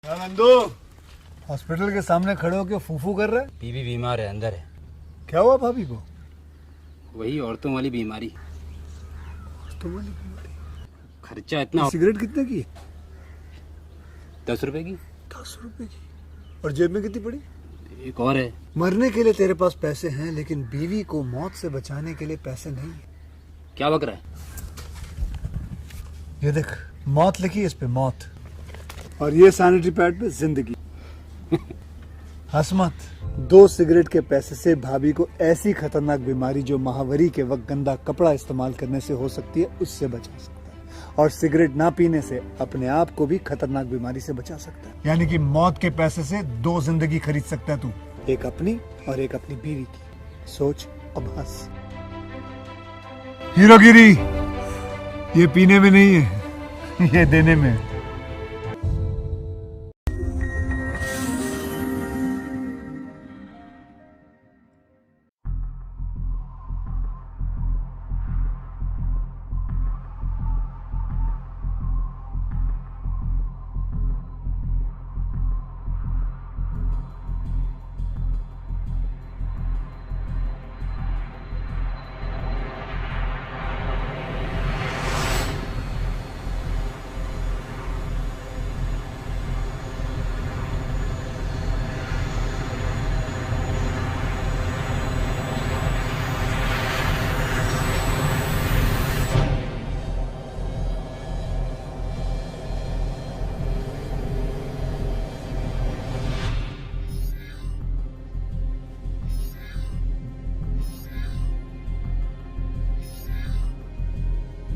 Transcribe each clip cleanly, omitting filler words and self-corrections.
Nandu, hospital के सामने खड़े होकर फूफू कर रहा है। बीवी बीमार है, अंदर है। क्या हुआ भाभी को? वही औरतों वाली बीमारी। औरतों वाली बीमारी? खर्चा इतना। सिगरेट कितने की? 10 रुपए की। 10 रुपए की? और जेब में कितनी पड़ी? एक और है। मरने के लिए तेरे पास पैसे हैं, लेकिन बीवी को मौत से बचाने के लिए पैसे नहीं है। क्या बक रहा है? ये देख, मौत लिखी है इस पे, मौत। और ये सैनिटरी पैड पे जिंदगी। हंस मत। 2 सिगरेट के पैसे से भाभी को ऐसी खतरनाक बीमारी जो महावरी के वक्त गंदा कपड़ा इस्तेमाल करने से हो सकती है, उससे बचा सकता है। और सिगरेट ना पीने से अपने आप को भी खतरनाक बीमारी से बचा सकता है। यानी कि मौत के पैसे से 2 जिंदगी खरीद सकता है तू, एक अपनी और एक अपनी बीवी की। सोच, अब हंस। हीरोगिरी ये पीने में नहीं है, ये देने में है।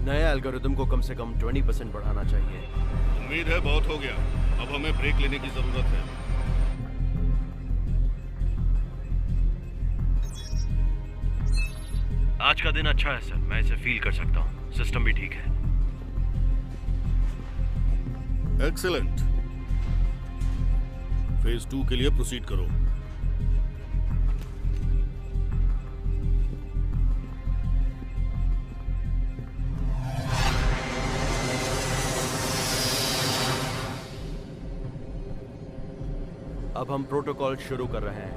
नए एल्गोरिदम को कम से कम 20% बढ़ाना चाहिए। उम्मीद है बहुत हो गया, अब हमें ब्रेक लेने की जरूरत है। आज का दिन अच्छा है सर, मैं इसे फील कर सकता हूँ। सिस्टम भी ठीक है। एक्सीलेंट। फेज 2 के लिए प्रोसीड करो। अब हम प्रोटोकॉल शुरू कर रहे हैं।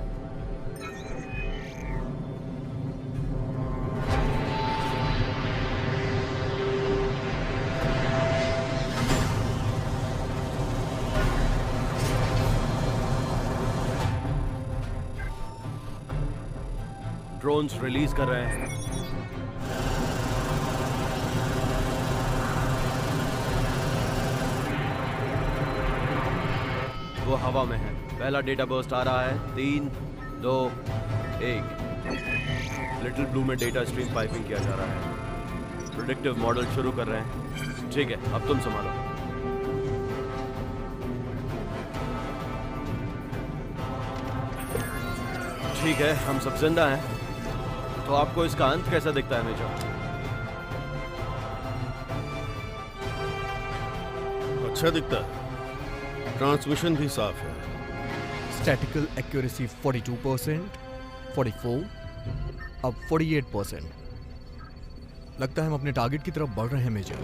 ड्रोन्स रिलीज कर रहे हैं। वो हवा में है। पहला डेटा बर्स्ट आ रहा है। 3, 2, 1। लिटिल ब्लू में डेटा स्ट्रीम पाइपिंग किया जा रहा है। प्रेडिक्टिव मॉडल शुरू कर रहे हैं। ठीक है, अब तुम संभालो। ठीक है, हम सब जिंदा हैं। तो आपको इसका अंत कैसा दिखता है मेजर? अच्छा दिखता है। ट्रांसमिशन भी साफ है। स्टैटिकल एक्यूरेसी 42%, 44, अब 48%। लगता है हम अपने टारगेट की तरफ बढ़ रहे हैं मेजर।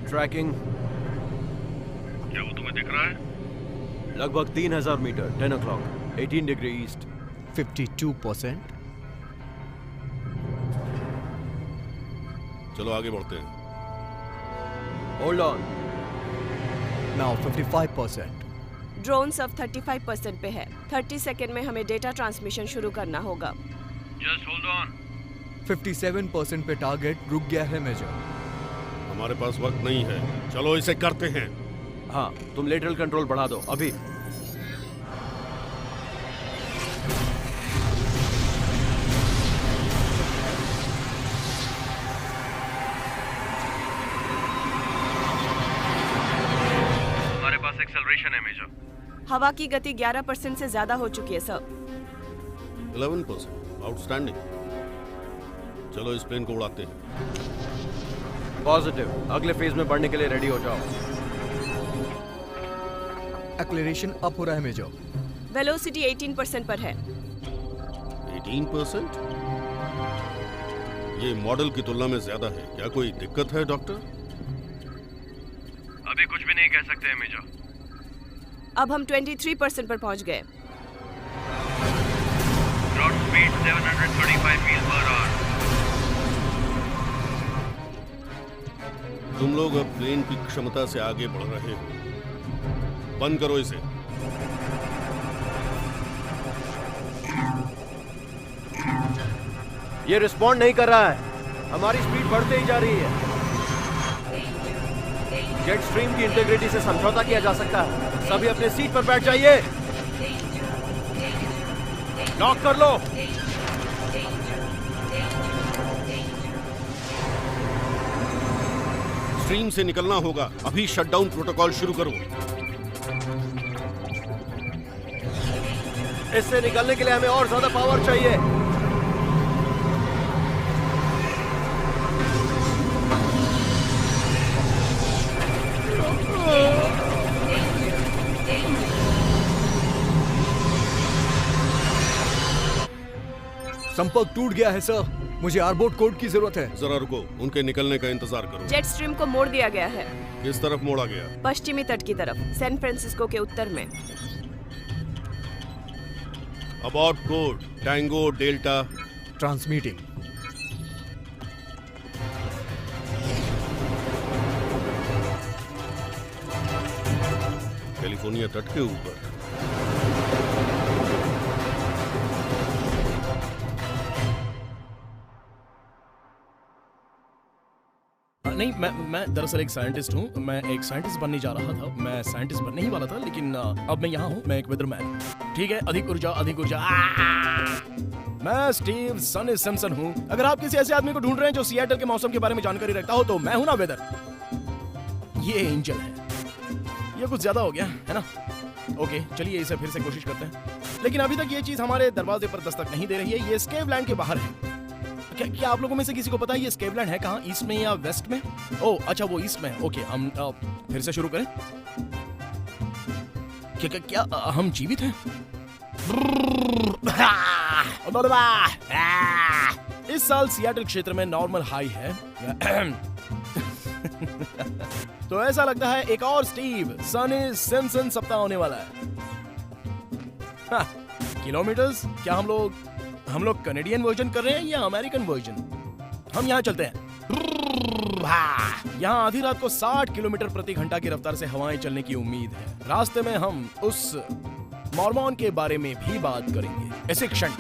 ट्रैकिंग क्या वो तुम्हें दिख रहा है? लगभग 3000 मीटर, 10 o'clock, 18 डिग्री ईस्ट। 52%। चलो आगे बढ़ते हैं। Hold on. नाउ 55%। ड्रोन्स अब 35% पे है। 30 सेकेंड में हमें डेटा ट्रांसमिशन शुरू करना होगा। Just hold on. 57% पे टारगेट रुक गया है मेजर। हमारे पास वक्त नहीं है, चलो इसे करते हैं। हाँ, तुम लेटरल कंट्रोल बढ़ा दो अभी। हमारे पास एक्सेलरेशन है मेजर। हवा की गति 11% से ज्यादा हो चुकी है सर। 11%, आउटस्टैंडिंग। चलो इस प्लेन को उड़ाते हैं। पॉजिटिव, अगले फेज में बढ़ने के लिए रेडी हो जाओ। एक्लेरेशन अप हो रहा है मेजर। वेलोसिटी 18% पर है। 18%? ये मॉडल की तुलना में ज्यादा है। क्या कोई दिक्कत है डॉक्टर? अभी कुछ भी नहीं कह सकते हैं मेजर। अब हम 23% पर पहुंच गए। Ground speed 735 मील पर आवर। तुम लोग अब प्लेन की क्षमता से आगे बढ़ रहे हो। बंद करो इसे। ये रिस्पॉन्ड नहीं कर रहा है। हमारी स्पीड बढ़ते ही जा रही है। जेट स्ट्रीम की इंटीग्रिटी से समझौता किया जा सकता है। सभी अपने सीट पर बैठ जाइए। लॉक कर लो। स्ट्रीम से निकलना होगा। अभी शटडाउन प्रोटोकॉल शुरू करो। इससे निकलने के लिए हमें और ज्यादा पावर चाहिए। संपर्क टूट गया है सर। मुझे आरबोट कोड की जरूरत है। जरा रुको, उनके निकलने का इंतजार करो। जेट स्ट्रीम को मोड़ दिया गया है। किस तरफ मोड़ा गया? पश्चिमी तट की तरफ, सैन फ्रांसिस्को के उत्तर में। About code tango delta. Transmitting. California तट के ऊपर। नहीं, मैं दरअसल एक साइंटिस्ट हूँ। मैं एक साइंटिस्ट बनने जा रहा था। मैं साइंटिस्ट बनने ही वाला था, लेकिन अब मैं यहाँ हूँ। मैं एक वेदरमैन। ठीक है, अधिक ऊर्जा, अधिक ऊर्जा। मैं स्टीव सनी सिम्पसन हूँ। अगर आप किसी ऐसे आदमी को ढूंढ रहे हैं जो सिएटल के मौसम के बारे में जानकारी रखता हो, तो मैं हूँ ना वेदर। ये एंजल है। ये कुछ ज्यादा हो गया है ना? ओके, चलिए इसे फिर से कोशिश करते हैं। लेकिन अभी तक ये चीज हमारे दरवाजे पर दस्तक नहीं दे रही है। ये स्केवलैंड के बाहर है। क्या आप लोगों में से किसी को पता है ये स्केवलैंड है कहाँ? ईस्ट में या वेस्ट में? ओह अच्छा, वो ईस्ट में। ओके, हम फिर से शुरू करें। क्या हम जीवित हैं? इस साल सिएटल क्षेत्र में नॉर्मल हाई है। तो ऐसा लगता है एक और स्टीव सनी सिम्पसन सप्ताह होने वाला है। किलोमीटर्स? क्या हम लोग कनेडियन वर्जन कर रहे हैं या अमेरिकन वर्जन? हम यहाँ चलते हैं। यहाँ आधी रात को 60 किलोमीटर प्रति घंटा की रफ्तार से हवाएं चलने की उम्मीद है। रास्ते में हम उस मॉर्मॉन के बारे में भी बात करेंगे। इसी क्षण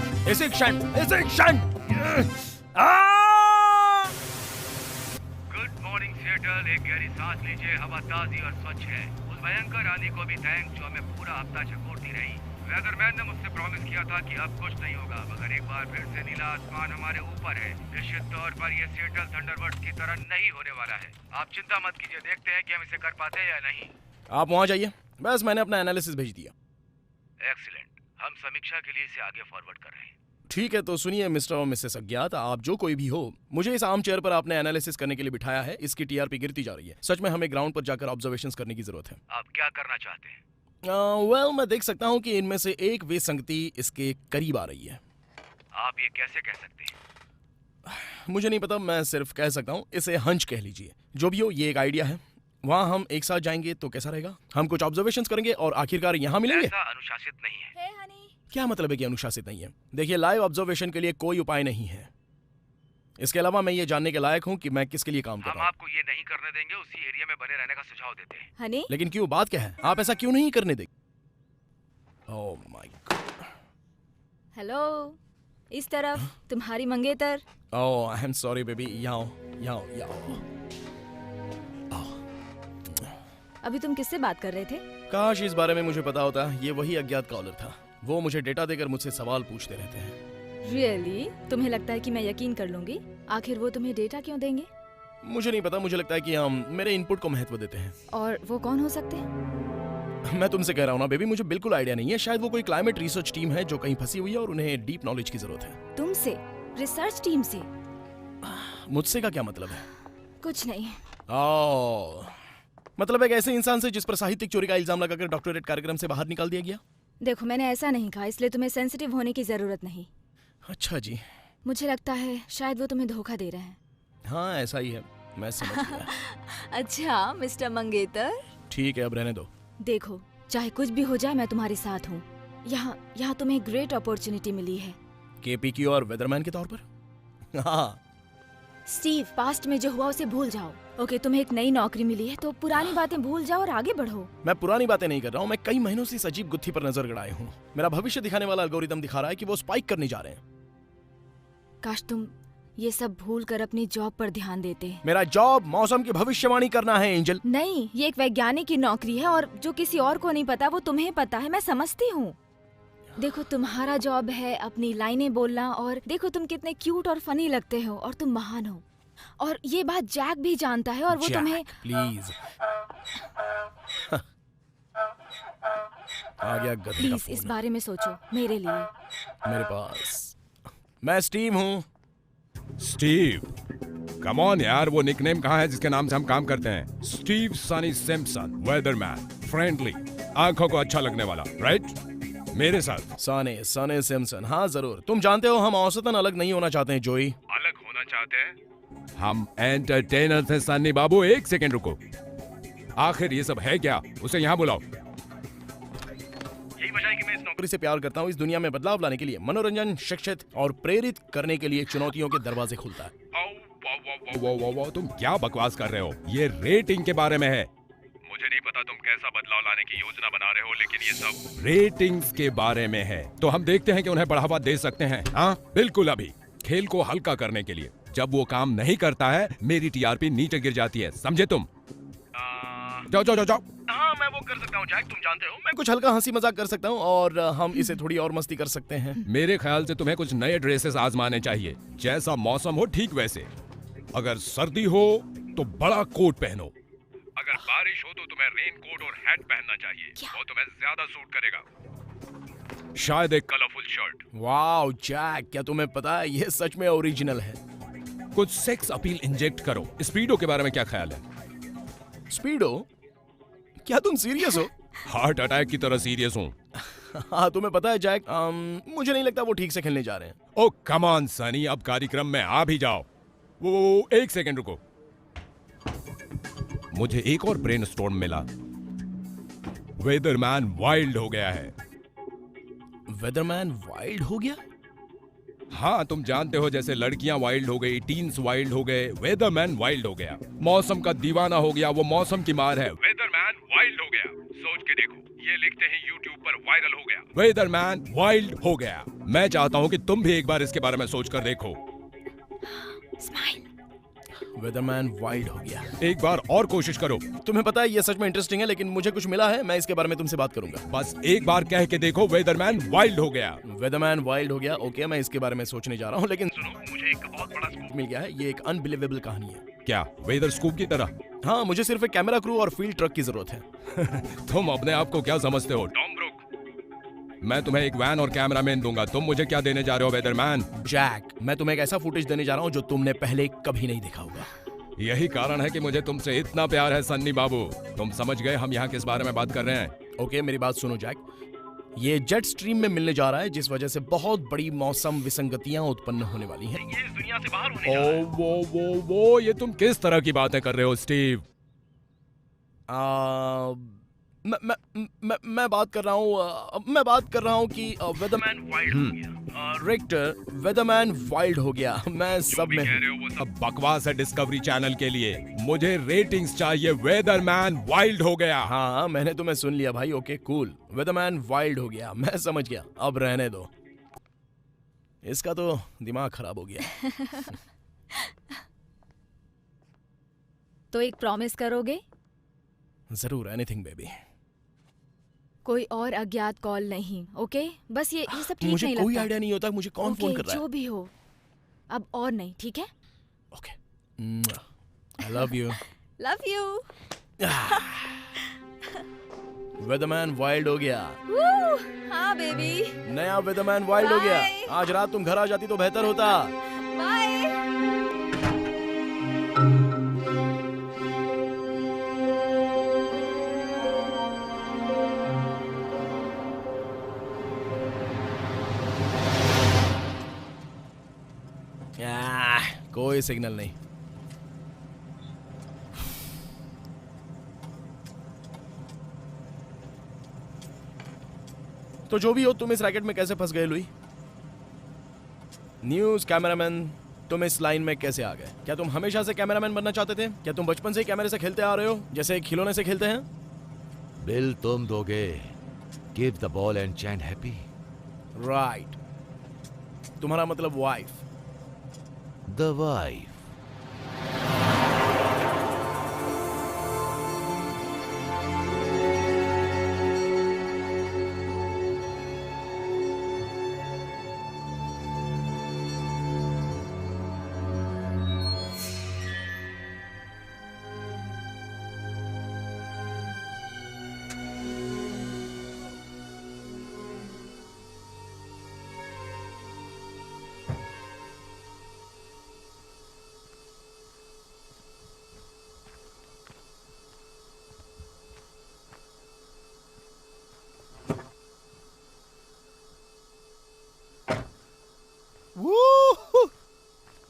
गुड मॉर्निंग सिएटल। एक गहरी सांस लीजिए। हवा ताजी और स्वच्छ है। उस भयंकर आंधी को भी थैंक जो हमें पूरा हफ्ता झकोरती रही। वेदरमैन ने मुझसे प्रॉमिस किया था कि अब कुछ नहीं होगा, मगर एक बार फिर से नीला आसमान हमारे ऊपर है। निश्चित तौर पर यह सिएटल थंडरबर्ड्स की तरह नहीं होने वाला है। आप चिंता मत कीजिए, देखते हैं कि हम इसे कर पाते हैं या नहीं। आप वहां जाइए। बस मैंने अपना एनालिसिस भेज दिया। एक्सीलेंट। हम समीक्षा के लिए इसे आगे फॉरवर्ड कर रहे हैं। ठीक है, तो सुनिए मिस्टर और मिसेस अज्ञात, आप जो कोई भी हो, मुझे इस आम चेयर पर आपने एनालिसिस करने के लिए बिठाया है। इसकी टीआरपी गिरती जा रही है। सच में हमें ग्राउंड पर जाकर ऑब्जर्वेशंस करने की जरूरत है। आप क्या करना चाहते हैं? मैं देख सकता हूँ कि इनमें से एक विसंगति इसके करीब आ रही है। आप ये कैसे कह सकते हैं? मुझे नहीं पता, मैं सिर्फ कह सकता हूँ। इसे हंच कह लीजिए। जो भी हो, ये एक आइडिया है। वहाँ हम एक साथ जाएंगे तो कैसा रहेगा? हम कुछ ऑब्जर्वेशंस करेंगे और आखिरकार यहाँ मिलेंगे। ऐसा अनुशासित नहीं है। क्या मतलब है कि अनुशासित नहीं है? देखिए, लाइव ऑब्जर्वेशन के लिए कोई उपाय नहीं है। इसके अलावा मैं ये जानने के लायक हूँ कि मैं किसके लिए काम कर हम रहा हूँ। आपको ये नहीं करने देंगे। उसी एरिया में बने रहने का सुझाव देते हैं। हनी, लेकिन क्यों? बात क्या है? आप ऐसा क्यों नहीं करने देंगे? Oh my God. हेलो, इस तरफ तुम्हारी मंगेतर। ओह आई एम सॉरी बेबी। यहाँ आओ। अभी तुम किससे बात कर रहे थे? काश इस बारे में मुझे पता होता। ये वही अज्ञात कॉलर था। वो मुझे डेटा देकर मुझसे सवाल पूछते रहते हैं। रियली? तुम्हें लगता है कि मैं यकीन कर लूंगी? आखिर वो तुम्हें डेटा क्यों देंगे? मुझे नहीं पता। मुझे लगता है कि हम मेरे इनपुट को महत्व देते हैं। और वो कौन हो सकते हैं? मैं तुमसे कह रहा हूँ ना बेबी, मुझे बिल्कुल आइडिया नहीं है। शायद वो कोई क्लाइमेट रिसर्च टीम है जो कहीं फंसी हुई है और उन्हें डीप नॉलेज की जरूरत है। तुमसे? रिसर्च टीम से? मुझसे का क्या मतलब है? कुछ नहीं। ओह, मतलब एक ऐसे इंसान से जिस पर साहित्यिक चोरी का इल्जाम लगाकर डॉक्टरेट कार्यक्रम से बाहर निकाल दिया गया। देखो, मैंने ऐसा नहीं कहा, इसलिए तुम्हें सेंसिटिव होने की जरूरत नहीं। अच्छा जी। मुझे लगता है शायद वो तुम्हें धोखा दे रहे हैं। हाँ ऐसा ही है, मैं समझ गया। अच्छा मिस्टर मंगेतर। ठीक है, अब रहने दो। देखो, चाहे कुछ भी हो जाए मैं तुम्हारे साथ हूँ। यहाँ तुम्हें ग्रेट अपॉर्चुनिटी मिली है। केपीक्यू और वेदरमैन के तौर पर। हाँ स्टीव, पास्ट में जो हुआ उसे भूल जाओ। ओके, तुम्हें एक नई नौकरी मिली है तो पुरानी बातें भूल जाओ और आगे बढ़ो। मैं पुरानी बातें नहीं कर रहा हूँ, मैं कई महीनों से इस अजीब गुत्थी पर नजर गड़ाए हूँ। मेरा भविष्य दिखाने वाला एल्गोरिदम दिखा रहा है कि वो स्पाइक करने जा रहे हैं। काश तुम ये सब भूल कर अपनी जॉब पर ध्यान देते। मेरा जॉब मौसम की भविष्यवाणी करना है एंजल। नहीं, ये एक वैज्ञानिक की नौकरी है और जो किसी और को नहीं पता वो तुम्हें पता है। मैं समझती हूँ। देखो, तुम्हारा जॉब है अपनी लाइनें बोलना, और देखो तुम कितने क्यूट और फनी लगते हो और तुम महान हो। और ये बात जैक भी जानता है और वो तुम्हें प्लीज आ गया गधे का प्लीज फोन। इस बारे में सोचो मेरे लिए। मेरे पास मैं स्टीव हूँ। स्टीव, कम ऑन यार, वो निकनेम कहाँ है जिसके नाम से हम काम करते हैं? स्टीव सनी सिम्पसन, वेदरमैन, फ्रेंडली, आंखों को अच्छा लगने वाला, राइट? मेरे साथ सने सिम्पसन। हाँ जरूर। तुम जानते हो हम औसतन अलग नहीं होना चाहते हैं जोई। अलग होना चाहते हैं? हम एंटरटेनर थे सन्नी बाबू। एक सेकंड रुको, आखिर ये सब है क्या? उसे यहाँ बुलाओ। यही वजह है कि मैं इस नौकरी से प्यार करता हूँ। इस दुनिया में बदलाव लाने के लिए, मनोरंजन, शिक्षित और प्रेरित करने के लिए चुनौतियों के दरवाजे खुलता है। वो तुम क्या बकवास कर रहे हो? ये रेटिंग के बारे में है। मुझे नहीं पता तुम कैसा बदलाव लाने की योजना बना रहे हो, लेकिन ये सब रेटिंग्स के बारे में है। तो हम देखते हैं कि उन्हें बढ़ावा दे सकते हैं। हाँ बिल्कुल, अभी खेल को हल्का करने के लिए। जब वो काम नहीं करता है मेरी टीआरपी नीचे गिर जाती है, समझे तुम? जाओ जाओ जाओ जाओ। हाँ मैं वो कर सकता हूँ जैक, तुम जानते हो मैं कुछ हल्का हंसी मजाक कर सकता हूँ और हम इसे थोड़ी और मस्ती कर सकते हैं। मेरे ख्याल से तुम्हें कुछ नए ड्रेसेस आजमाने चाहिए। जैसा मौसम हो ठीक वैसे। अगर सर्दी हो तो बड़ा कोट पहनो। अगर बारिश हो तो तुम्हें रेन कोट और हैट पहनना चाहिए, वो तुम्हें ज्यादा सूट करेगा। शायद एक कलरफुल शर्ट। वाओ जैक, क्या तुम्हें पता है ये सच में ओरिजिनल है। कुछ सेक्स अपील इंजेक्ट करो। स्पीडो के बारे में क्या ख्याल है? स्पीडो? क्या तुम सीरियस हो? हार्ट अटैक की तरह सीरियस हूँ। हाँ तुम्हें पता है जैक, मुझे नहीं लगता वो ठीक से खेलने जा रहे हैं। ओ कम ऑन सनी, अब कार्यक्रम में आ भी जाओ। वो एक सेकंड रुको, मुझे एक और ब्रेनस्टॉर्म मिला। वेदरमैन वाइल्ड हो गया है। वेदरमैन वाइल्ड हो गया? हाँ तुम जानते हो, जैसे लड़कियां वाइल्ड हो गई, टीन्स वाइल्ड हो गए, वेदरमैन वाइल्ड हो गया। मौसम का दीवाना हो गया, वो मौसम की मार है। वेदरमैन वाइल्ड हो गया। सोच के देखो, ये लिखते हैं यूट्यूब पर वायरल हो गया। वेदरमैन वाइल्ड हो गया। मैं चाहता हूँ कि तुम भी एक बार इसके बारे में सोच कर देखो। स्माइल। वेदरमैन वाइल्ड हो गया। एक बार और कोशिश करो। तुम्हें पता है ये सच में इंटरेस्टिंग है, लेकिन मुझे कुछ मिला है, मैं इसके बारे में तुमसे बात करूंगा। बस एक बार कह के देखो, वेदरमैन वाइल्ड हो गया। वेदरमैन वाइल्ड हो गया, ओके मैं इसके बारे में सोचने जा रहा हूँ, लेकिन सुनो मुझे एक बहुत बड़ा स्कूप मिल गया है। ये एक अनबिलीवेबल कहानी है। क्या वेदर स्कूप की तरह? हाँ मुझे सिर्फ एक कैमरा क्रू और फील्ड ट्रक की जरूरत है। तुम अपने आप को क्या समझते हो? Tom Brook. मैं तुम्हें एक वैन और कैमरामैन दूंगा, तुम मुझे क्या देने जा रहे हो वेदरमैन? जैक, मैं तुम्हें एक ऐसा फुटेज देने जा रहा हूँ जो तुमने पहले कभी नहीं देखा होगा। यही कारण है कि मुझे तुमसे इतना प्यार है सन्नी बाबू। तुम समझ गए हम यहाँ किस बारे में बात कर रहे हैं? ओके मेरी बात सुनो जैक, ये जेट स्ट्रीम में मिलने जा रहा है, जिस वजह से बहुत बड़ी मौसम विसंगतियां उत्पन्न होने वाली हैं। ये इस दुनिया से बाहर होने जा रहा है। वो ये तुम किस तरह की बातें कर रहे हो स्टीव? मैं बात कर रहा हूँ कि वेदरमैन वाइल्ड हो गया। रिक्टर, वेदरमैन वाइल्ड हो गया। मैं सब में अब बकवास है डिस्कवरी चैनल के लिए। मुझे रेटिंग्स चाहिए। वेदरमैन वाइल्ड हो गया। हाँ मैंने तुम्हें सुन लिया भाई। ओके कूल, वेदरमैन वाइल्ड हो गया, मैं समझ गया। अब रहने दो, इसका तो दिमाग खराब हो गया। तो एक प्रॉमिस करोगे? जरूर, एनीथिंग बेबी। कोई और अज्ञात कॉल नहीं, ओके? बस ये सब ठीक मुझे नहीं कोई लगता। आइडिया नहीं होता मुझे कौन फोन कर रहा है। जो भी हो, अब और नहीं, ठीक है? Okay, I love you. Love you. Weatherman wild हो गया। हाँ बेबी। नया वेदरमैन वाइल्ड हो गया। Bye. आज रात तुम घर आ जाती तो बेहतर होता। बाय। कोई सिग्नल नहीं। तो जो भी हो, तुम इस रैकेट में कैसे फंस गए लुई? न्यूज कैमरामैन, तुम इस लाइन में कैसे आ गए? क्या तुम हमेशा से कैमरामैन बनना चाहते थे? क्या तुम बचपन से ही कैमरे से खेलते आ रहे हो, जैसे खिलौने से खेलते हैं? बिल तुम दोगे। Give the ball and chain happy. Right, तुम्हारा मतलब वाइफ। The wife.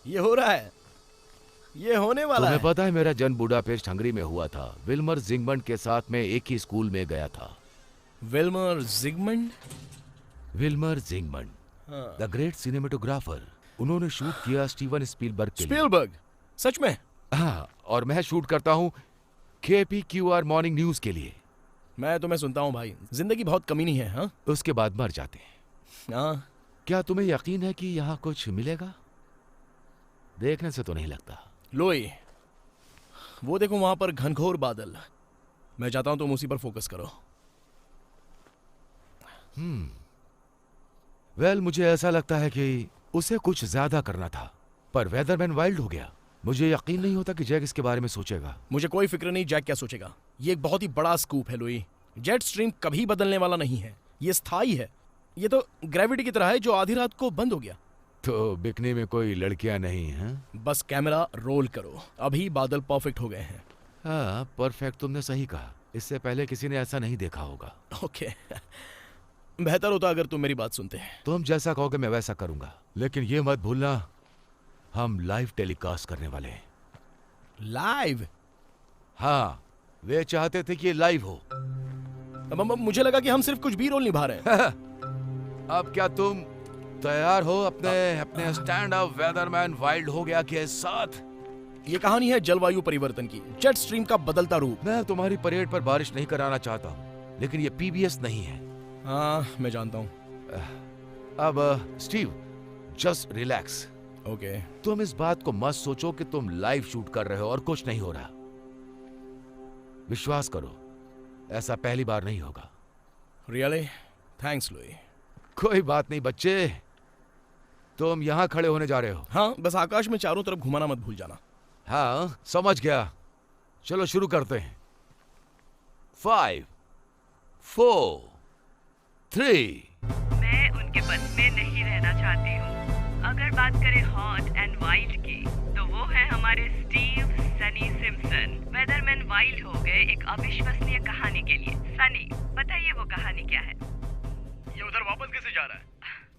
ये हो रहा है, ये होने वाला तुम्हें है। पता है मेरा जन्म बुडापेस्ट हंगरी में हुआ था। विल्मर जिगमंड के साथ मैं एक ही स्कूल में गया था। Wilmer Zsigmond? Wilmer Zsigmond, the great cinematographer. उन्होंने शूट किया स्टीवन स्पीलबर्ग के लिए। स्पीलबर्ग? सच में? हाँ, और मैं शूट करता हूँ KPQR मॉर्निंग न्यूज के लिए। मैं तुम्हें सुनता हूँ भाई, जिंदगी बहुत कमीनी है। हाँ, उसके बाद मर जाते हैं। हाँ। क्या तुम्हें यकीन है कि यहाँ कुछ मिलेगा? देखने से तो नहीं लगता। लोई, वो देखो वहां पर घनघोर बादल। मैं चाहता हूं तुम उसी पर फोकस करो। वेल, मुझे ऐसा लगता है कि उसे कुछ ज्यादा करना था, पर वेदरमैन वाइल्ड हो गया। मुझे यकीन नहीं होता कि जैक इसके बारे में सोचेगा। मुझे कोई फिक्र नहीं जैक क्या सोचेगा। ये एक बहुत ही बड़ा स्कूप है लोई। जेट स्ट्रीम कभी बदलने वाला नहीं है, ये स्थायी है। ये तो ग्रेविटी की तरह है जो आधी रात को बंद हो गया। तो बिकनी में कोई लड़कियां नहीं हैं? बस कैमरा रोल करो, अभी बादल परफेक्ट हो गए हैं। हाँ, परफेक्ट तुमने सही कहा। इससे पहले किसी ने ऐसा नहीं देखा होगा। ओके, बेहतर होता अगर तुम मेरी बात सुनते। तुम जैसा कहोगे मैं वैसा करूंगा, लेकिन ये मत भूलना हम लाइव टेलीकास्ट करने वाले हैं। लाइव? हाँ, वे चाहते थे कि ये लाइव हो। मुझे लगा कि हम सिर्फ कुछ भी रोल निभा रहे हैं। अब क्या तुम तैयार हो अपने स्टैंड अप वेदरमैन वाइल्ड हो गया के साथ? ये कहानी है जलवायु परिवर्तन की, जेट स्ट्रीम का बदलता रूप। मैं तुम्हारी परेड पर बारिश नहीं कराना चाहता हूँ, लेकिन ये PBS नहीं है। हाँ, मैं जानता हूँ। अब स्टीव, जस्ट रिलैक्स। ओके। तुम इस बात को मत सोचो कि तुम लाइव शूट कर रहे हो और कुछ नहीं हो रहा। विश्वास करो, ऐसा पहली बार नहीं होगा। रियली? Thanks Louis. कोई बात नहीं बच्चे, तुम यहाँ खड़े होने जा रहे हो। हाँ, बस आकाश में चारों तरफ घुमाना मत भूल जाना। हाँ, समझ गया। चलो शुरू करते हैं। 5, 4, 3। मैं उनके बस में नहीं रहना चाहती हूँ। अगर बात करें हॉट एंड वाइल्ड की, तो वो है हमारे स्टीव सनी सिम्पसन। वेदरमैन वाइल्ड हो गए एक अविश्वसनीय कहानी के लिए। सनी, बताइए वो कहानी क्या है? ये उधर वापस कैसे जा रहा है?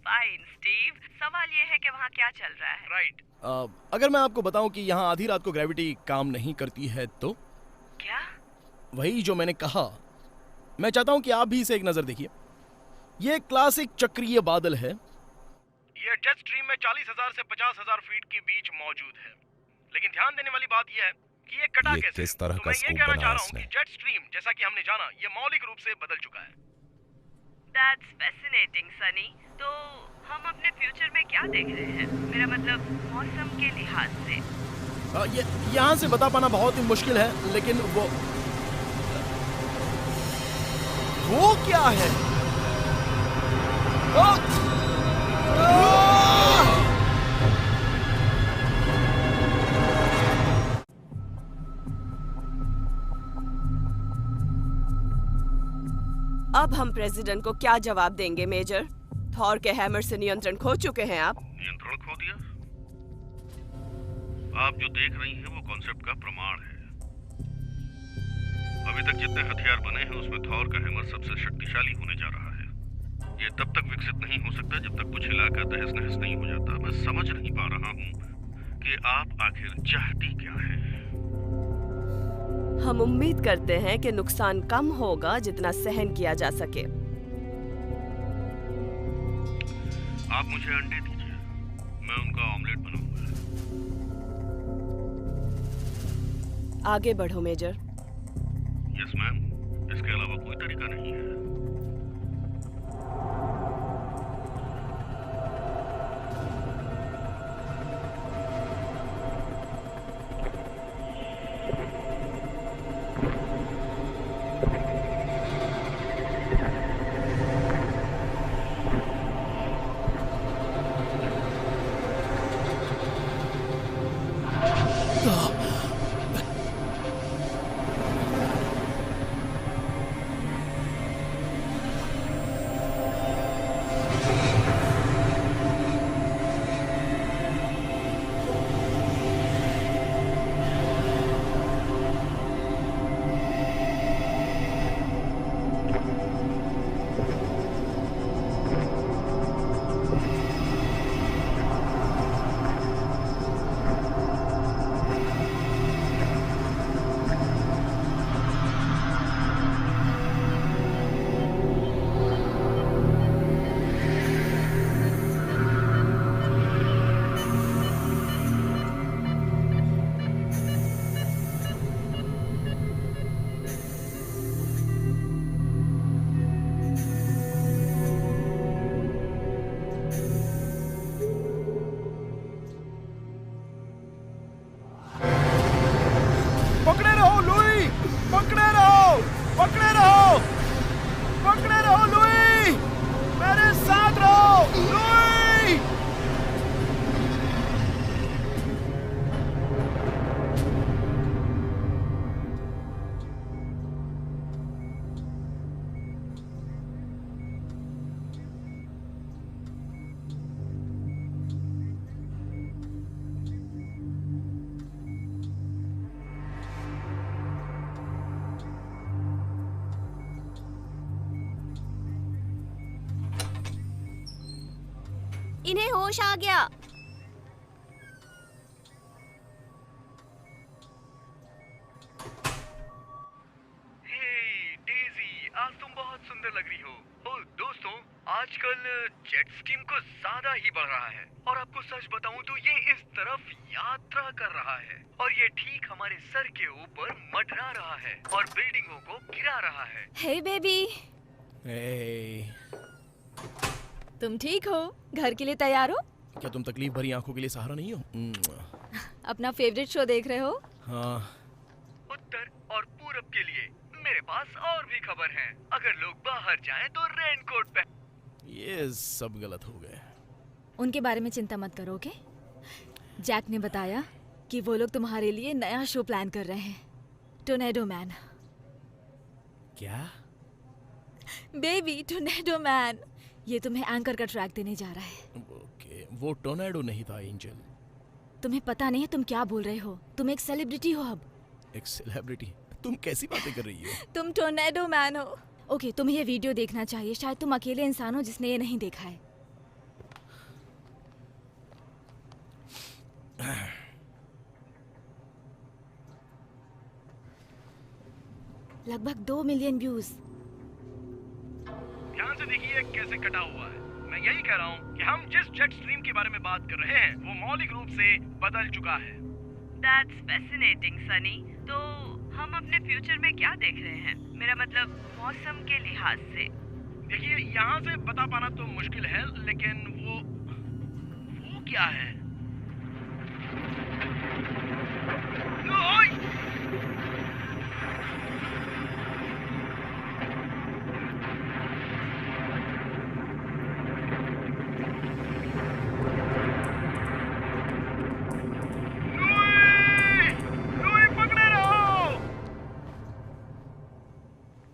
फाइन स्टीव, सवाल ये है कि वहाँ क्या चल रहा है? राइट। अगर मैं आपको बताऊं कि यहाँ आधी रात को ग्रेविटी काम नहीं करती है तो? क्या? वही जो मैंने कहा। मैं चाहता हूं कि आप भी इसे एक नजर देखिए। ये क्लासिक चक्रीय बादल है। ये जेट स्ट्रीम में 40,000 से 50,000 फीट के बीच मौजूद है, लेकिन ध्यान देने वाली बात यह है कि ये कटा ये कैसे? किस तरह तो का मैं ये स्कूप कहना बनाया चाह रहा हूँ इसने? कि जेट स्ट्रीम, जैसा कि हमने जाना, ये मौलिक रूप से बदल चुका है। That's fascinating, Sunny. तो हम अपने फ्यूचर में क्या देख रहे हैं? मेरा मतलब मौसम के लिहाज से। ये यहाँ से बता पाना बहुत ही मुश्किल है, लेकिन वो क्या है? अब हम प्रेसिडेंट को क्या जवाब देंगे मेजर? थॉर के हैमर से नियंत्रण खो चुके हैं आप। नियंत्रण खो दिया? आप जो देख रही हैं वो कॉन्सेप्ट का प्रमाण है। अभी तक जितने हथियार बने हैं उसमें थॉर का हैमर सबसे शक्तिशाली होने जा रहा है। ये तब तक विकसित नहीं हो सकता जब तक कुछ इलाका तहस नहस नहीं हो जाता। मैं समझ नहीं पा रहा हूँ कि आप आखिर चाहती क्या हैं। हम उम्मीद करते हैं कि नुकसान कम होगा जितना सहन किया जा सके। आप मुझे अंडे दीजिए, मैं उनका ऑमलेट बनाऊंगा। आगे बढ़ो मेजर। यस मैम, इसके अलावा कोई तरीका नहीं है। पकड़े रहो लुई, पकड़े रहो, पकड़े रहो, पकड़े रहो लुई, मेरे साथ रहो लुई। इन्हें होश आ गया। डेज़ी, आज तुम बहुत सुंदर लग रही हो। और दोस्तों, आजकल जेट स्ट्रीम को ज्यादा ही बढ़ रहा है और आपको सच बताऊं तो ये इस तरफ यात्रा कर रहा है और ये ठीक हमारे सर के ऊपर मंडरा रहा है और बिल्डिंगों को गिरा रहा है। हे बेबी, Hey, तुम ठीक हो? घर के लिए तैयार हो? क्या तुम तकलीफ भरी आंखों के लिए सहारा नहीं हो? अपना फेवरेट शो देख रहे हो? हाँ। उत्तर और पूरब के लिए मेरे पास और भी खबर है। अगर लोग बाहर जाएं तो रेनकोट पहन। ये सब गलत हो गए। उनके बारे में चिंता मत करो, ओके? जैक ने बताया कि वो लोग तुम्हारे लिए नया शो प्लान कर रहे हैं, टोर्नेडो मैन। क्या? Baby, tornado man. ये तुम्हें एंकर का ट्रैक देने जा रहा है। ओके, वो टोर्नेडो नहीं था एंजल। तुम्हें पता नहीं है तुम क्या बोल रहे हो। तुम एक सेलिब्रिटी हो अब। एक सेलिब्रिटी? तुम कैसी बातें कर रही हो? तुम टोर्नेडो मैन हो। ओके, तुम्हें ये वीडियो देखना चाहिए। शायद तुम अकेले इंसान हो जिसने ये नहीं देखा है। लगभग 2 मिलियन व्यूज। ध्यान से देखिए कैसे कटा हुआ है। मैं यही कह रहा हूँ कि हम जिस जेट स्ट्रीम के बारे में बात कर रहे हैं वो मौलिक रूप से बदल चुका है। That's fascinating, Sunny. तो हम अपने फ्यूचर में क्या देख रहे हैं? मेरा मतलब मौसम के लिहाज से। देखिए, यहाँ से बता पाना तो मुश्किल है, लेकिन वो क्या है? ओए!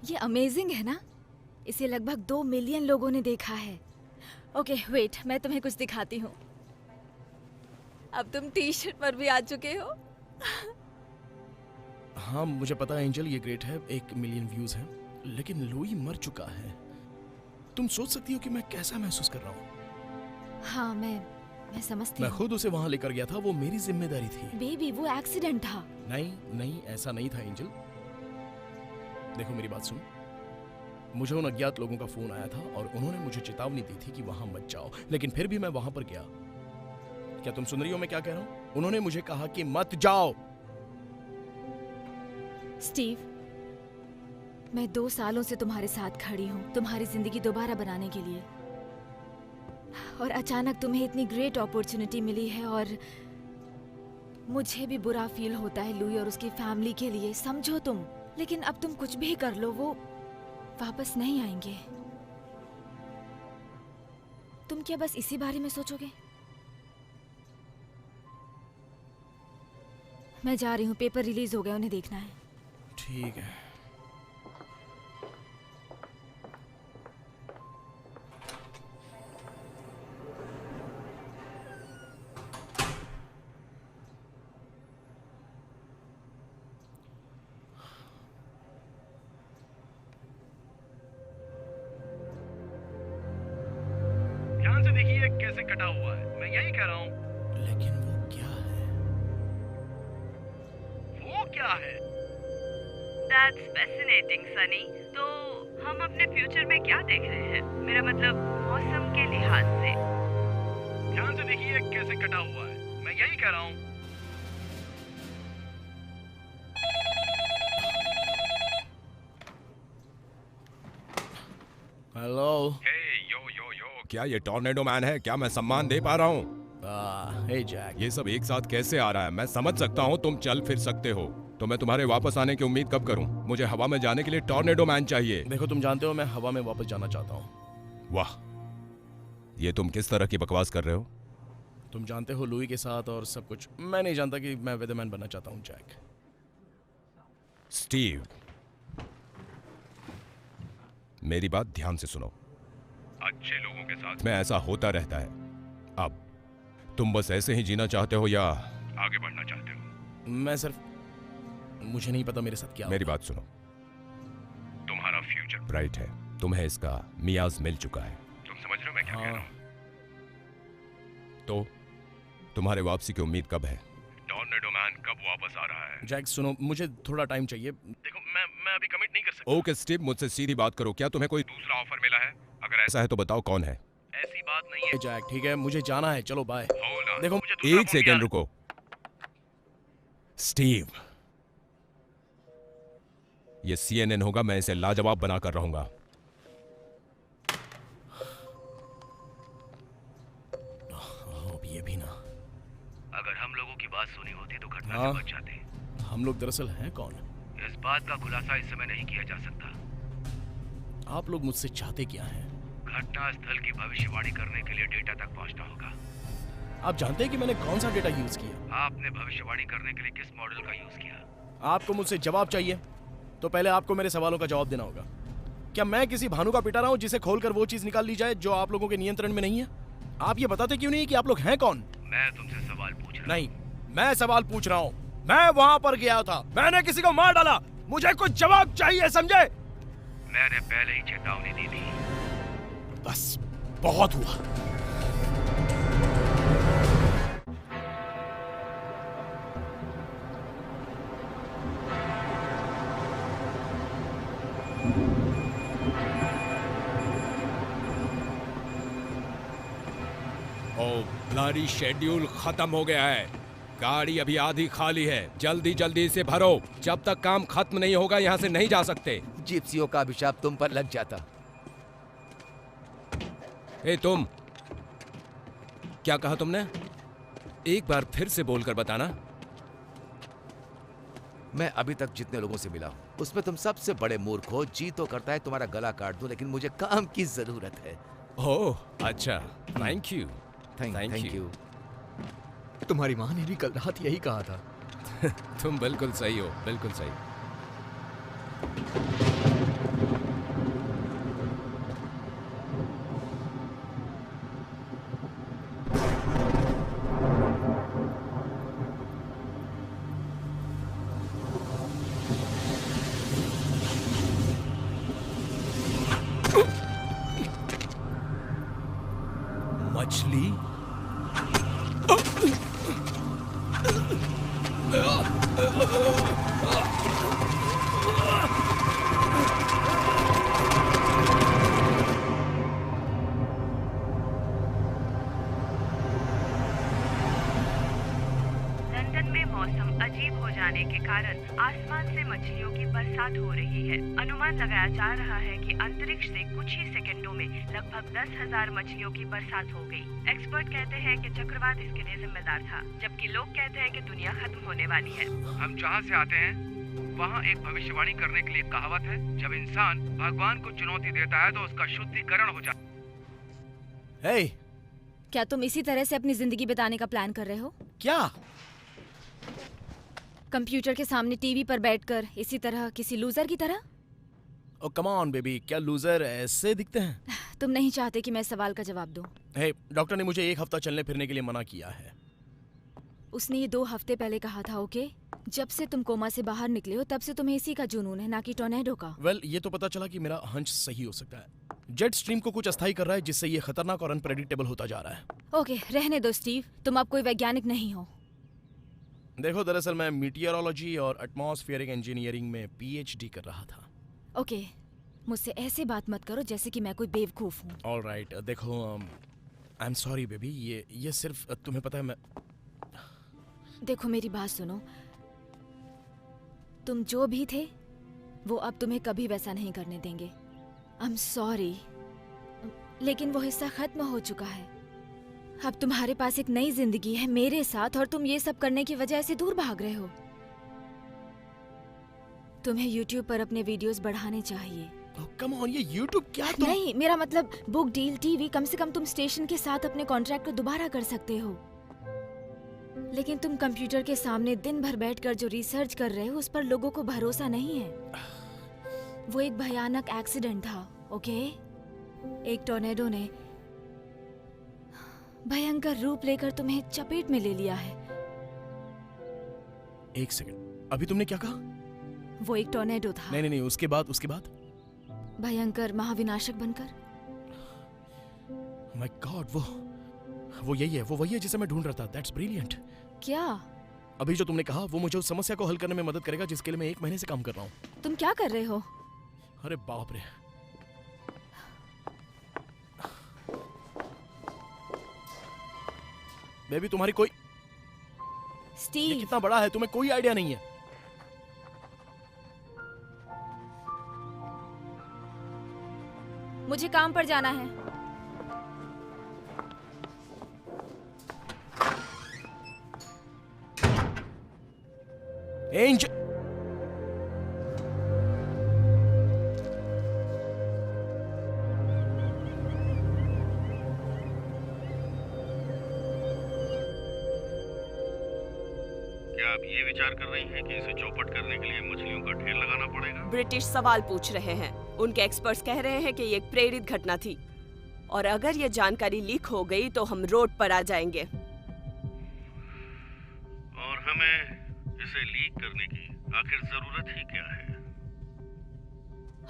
ये अमेजिंग है ना? इसे लगभग 2 मिलियन लोगों ने देखा है। ओके वेट, मैं तुम्हें कुछ दिखाती हूँ। अब तुम टी शर्ट पर भी आ चुके हो। हाँ, मुझे पता है एंजल, ये ग्रेट है। 1 मिलियन व्यूज हैं, लेकिन लुई मर चुका है। तुम सोच सकती हो कि मैं कैसा महसूस कर रहा हूँ। हाँ, मैं समझती मैं हूँ। खुद उसे वहां लेकर गया था, वो मेरी जिम्मेदारी थी। बेबी, वो एक्सीडेंट था। नहीं नहीं, ऐसा नहीं था एंजल। देखो मेरी बात सुन, मुझे उन अज्ञात लोगों का फोन आया था और उन्होंने मुझे चेतावनी दी थी कि वहां मत जाओ, लेकिन फिर भी मैं वहां पर गया। क्या तुम सुन रही हो मैं क्या कह रहा हूं? उन्होंने मुझे कहा कि मत जाओ। स्टीव, मैं 2 सालों से तुम्हारे साथ खड़ी हूँ, तुम्हारी जिंदगी दोबारा बनाने के लिए। और अचानक तुम्हें इतनी ग्रेट अपॉर्चुनिटी मिली है और मुझे भी बुरा फील होता है लुई और उसकी फैमिली के लिए, समझो तुम। लेकिन अब तुम कुछ भी कर लो, वो वापस नहीं आएंगे। तुम क्या बस इसी बारे में सोचोगे? मैं जा रही हूँ, पेपर रिलीज हो गया, उन्हें देखना है। ठीक है। ध्यान से देखिए कैसे कटा हुआ है, मैं यही कह रहा हूँ। लेकिन वो क्या है? वो क्या है? That's fascinating, Sunny. तो हम अपने फ्यूचर में क्या देख रहे हैं? मेरा मतलब मौसम के लिहाज से। ध्यान से देखिए कैसे कटा हुआ है, मैं यही कह रहा हूँ। हेलो। क्या ये टॉर्नेडो मैन है? क्या मैं सम्मान दे पा रहा हूँ? हे जैक। ये सब एक साथ कैसे आ रहा है? मैं समझ सकता हूँ तुम चल फिर सकते हो, तो मैं तुम्हारे वापस आने की उम्मीद कब करूँ? मुझे हवा में जाने के लिए टॉर्नेडो मैन चाहिए। देखो तुम जानते हो मैं हवा में वापस जाना चाहता हूँ। वाह, ये तुम किस तरह की बकवास कर रहे हो? तुम जानते हो लुई के साथ और सब कुछ। मैं नहीं जानता कि मैं वेदरमैन बनना चाहता हूँ जैक। स्टीव, मेरी बात ध्यान से सुनो। अच्छे लोगों के साथ में ऐसा होता रहता है। अब तुम बस ऐसे ही जीना चाहते हो या आगे बढ़ना चाहते हो? मैं सिर्फ, मुझे नहीं पता मेरे साथ क्या मेरी बात सुनो। तुम्हारा फ्यूचर ब्राइट है, तुम्हें इसका मियाज मिल चुका है। तुम समझ रहे हो मैं क्या कह रहा हूँ? तो तुम्हारे वापसी की उम्मीद कब है? टॉर्नेडो मैन कब वापस आ रहा है? जैक सुनो, मुझे थोड़ा टाइम चाहिए। देखो मैं अभी कमिट नहीं कर सकता। ओके स्टीव, मुझसे सीधी बात करो। क्या तुम्हें कोई दूसरा ऑफर मिला है? अगर ऐसा है तो बताओ कौन है? ऐसी बात नहीं है जैक। ठीक है, मुझे जाना है, चलो बाय। देखो एक सेकेंड रुको। स्टीव, ये CNN होगा, मैं इसे लाजवाब बनाकर रहूंगा। अब ये भी ना। अगर हम लोगों की बात सुनी होती तो घटना हाँ। से बच जाते। हम लोग दरअसल हैं कौन? इस बात का खुलासा इस समय नहीं किया जा सकता। आप लोग मुझसे चाहते क्या हैं? घटना स्थल की भविष्यवाणी करने के लिए डेटा तक पहुंचना होगा। आप जानते हैं कि मैंने कौन सा डेटा यूज किया? आपने भविष्यवाणी करने के लिए किस मॉडल का यूज किया? आपको मुझसे जवाब चाहिए तो पहले आपको मेरे सवालों का जवाब देना होगा। क्या मैं किसी भानु का पिटा रहा हूं जिसे खोलकर वो चीज निकाल ली जाए जो आप लोगों के नियंत्रण में नहीं है? आप ये बताते क्यों नहीं कि आप लोग हैं कौन? मैं तुमसे सवाल पूछ रहा नहीं, मैं सवाल पूछ रहा हूं। मैं वहां पर गया था, मैंने किसी को मार डाला, मुझे कुछ जवाब चाहिए, समझे? मैंने पहले ही चेतावनी दी थी। बस बहुत हुआ। ओ ब्लडी शेड्यूल खत्म हो गया है। गाड़ी अभी आधी खाली है, जल्दी जल्दी इसे भरो। जब तक काम खत्म नहीं होगा यहाँ से नहीं जा सकते। जिप्सियों का अभिशाप तुम पर लग जाता। ए तुम, क्या कहा तुमने? एक बार फिर से बोलकर बताना। मैं अभी तक जितने लोगों से मिला हूं उसमें तुम सबसे बड़े मूर्ख हो। जी तो करता है तुम्हारा गला काट दूं, लेकिन मुझे काम की जरूरत है। ओह अच्छा, थैंक यू। Thank you. तुम्हारी माँ ने भी कल रात यही कहा था। तुम बिल्कुल सही हो, बिल्कुल सही। मछली? मौसम अजीब हो जाने के कारण आसमान से मछलियों की बरसात हो रही है। अनुमान लगाया जा रहा है कि अंतरिक्ष से कुछ ही सेकंडों में लगभग 10,000 मछलियों की बरसात हो गई। एक्सपर्ट कहते हैं कि चक्रवात इसके लिए जिम्मेदार था, जबकि लोग कहते हैं कि दुनिया खत्म होने वाली है। हम जहाँ से आते हैं वहाँ एक भविष्यवाणी करने के लिए कहावत है, जब इंसान भगवान को चुनौती देता है तो उसका शुद्धिकरण हो जाता है। हे, क्या तुम इसी तरह से अपनी जिंदगी बिताने का प्लान कर रहे हो? क्या? कंप्यूटर के सामने टीवी पर बैठकर इसी तरह किसी लूजर की तरह? ओ कम ऑन बेबी, क्या लूजर ऐसे दिखते हैं? तुम नहीं चाहते कि मैं सवाल का जवाब दूं। हे, डॉक्टर ने मुझे 1 हफ्ता चलने फिरने के लिए मना किया है। उसने ये 2 हफ्ते पहले कहा था, ओके? जब से तुम कोमा से बाहर निकले हो तब से तुम्हें इसी का जुनून है, ना कि टोर्नेडो का। वेल, ये तो पता चला कि मेरा हंच सही हो सकता है। जेट स्ट्रीम को कुछ अस्थायी कर रहा है जिससे ये खतरनाक और अनप्रेडिक्टेबल होता जा रहा है। ओके, रहने दो स्टीव, तुम अब कोई वैज्ञानिक नहीं हो। देखो, दरअसल मैं मीटियोरोलॉजी और एटमॉस्फेरिक इंजीनियरिंग में पीएचडी कर रहा था। ओके, मुझसे ऐसे बात मत करो जैसे कि मैं कोई बेवकूफ हूँ। ऑलराइट, देखो, आई एम सॉरी बेबी, ये सिर्फ तुम्हें पता है मैं। देखो मेरी बात सुनो, तुम जो भी थे वो अब तुम्हें कभी वैसा नहीं करने देंगे। आई एम सॉरी, लेकिन वो हिस्सा खत्म हो चुका है। अब तुम्हारे पास एक नई जिंदगी है मेरे साथ, और तुम ये सब करने की वजह से दूर भाग रहे हो। तुम्हें YouTube पर अपने वीडियोस बढ़ाने चाहिए। कम ऑन, ये YouTube क्या तुम? नहीं, मेरा मतलब बुक डील, टीवी, कम से कम तुम स्टेशन के साथ अपने कॉन्ट्रैक्ट को दोबारा कर सकते हो। लेकिन तुम कंप्यूटर के सामने दिन भर बैठकर जो रिसर्च कर रहे हो उस पर लोगों को भरोसा नहीं है। वो एक भयानक एक्सीडेंट था, ओके? एक टोर्नेडो ने भयंकर रूप लेकर तुम्हें चपेट में ले लिया है। 1 सेकंड, अभी तुमने क्या कहा? वो एक टोर्नेडो था। नहीं, उसके बाद भयंकर महाविनाशक बनकर। माय गॉड, वो यही है जिसे मैं ढूंढ रहा था। That's brilliant. क्या? अभी जो तुमने कहा वो मुझे उस समस्या को हल करने में मदद करेगा जिसके लिए मैं 1 महीने से काम कर रहा हूँ। तुम क्या कर रहे हो? अरे बाप रे, बेबी तुम्हारी कोई स्टीव, ये कितना बड़ा है तुम्हें कोई आइडिया नहीं है। मुझे काम पर जाना है। एंजल, क्या आप ये विचार कर रही हैं कि इसे चौपट करने के लिए मछलियों का ढेर लगाना पड़ेगा? ब्रिटिश सवाल पूछ रहे हैं। उनके एक्सपर्ट्स कह रहे हैं कि ये एक प्रेरित घटना थी और अगर ये जानकारी लीक हो गई तो हम रोड पर आ जाएंगे। और हमें इसे लीक करने की आखिर जरूरत ही क्या है?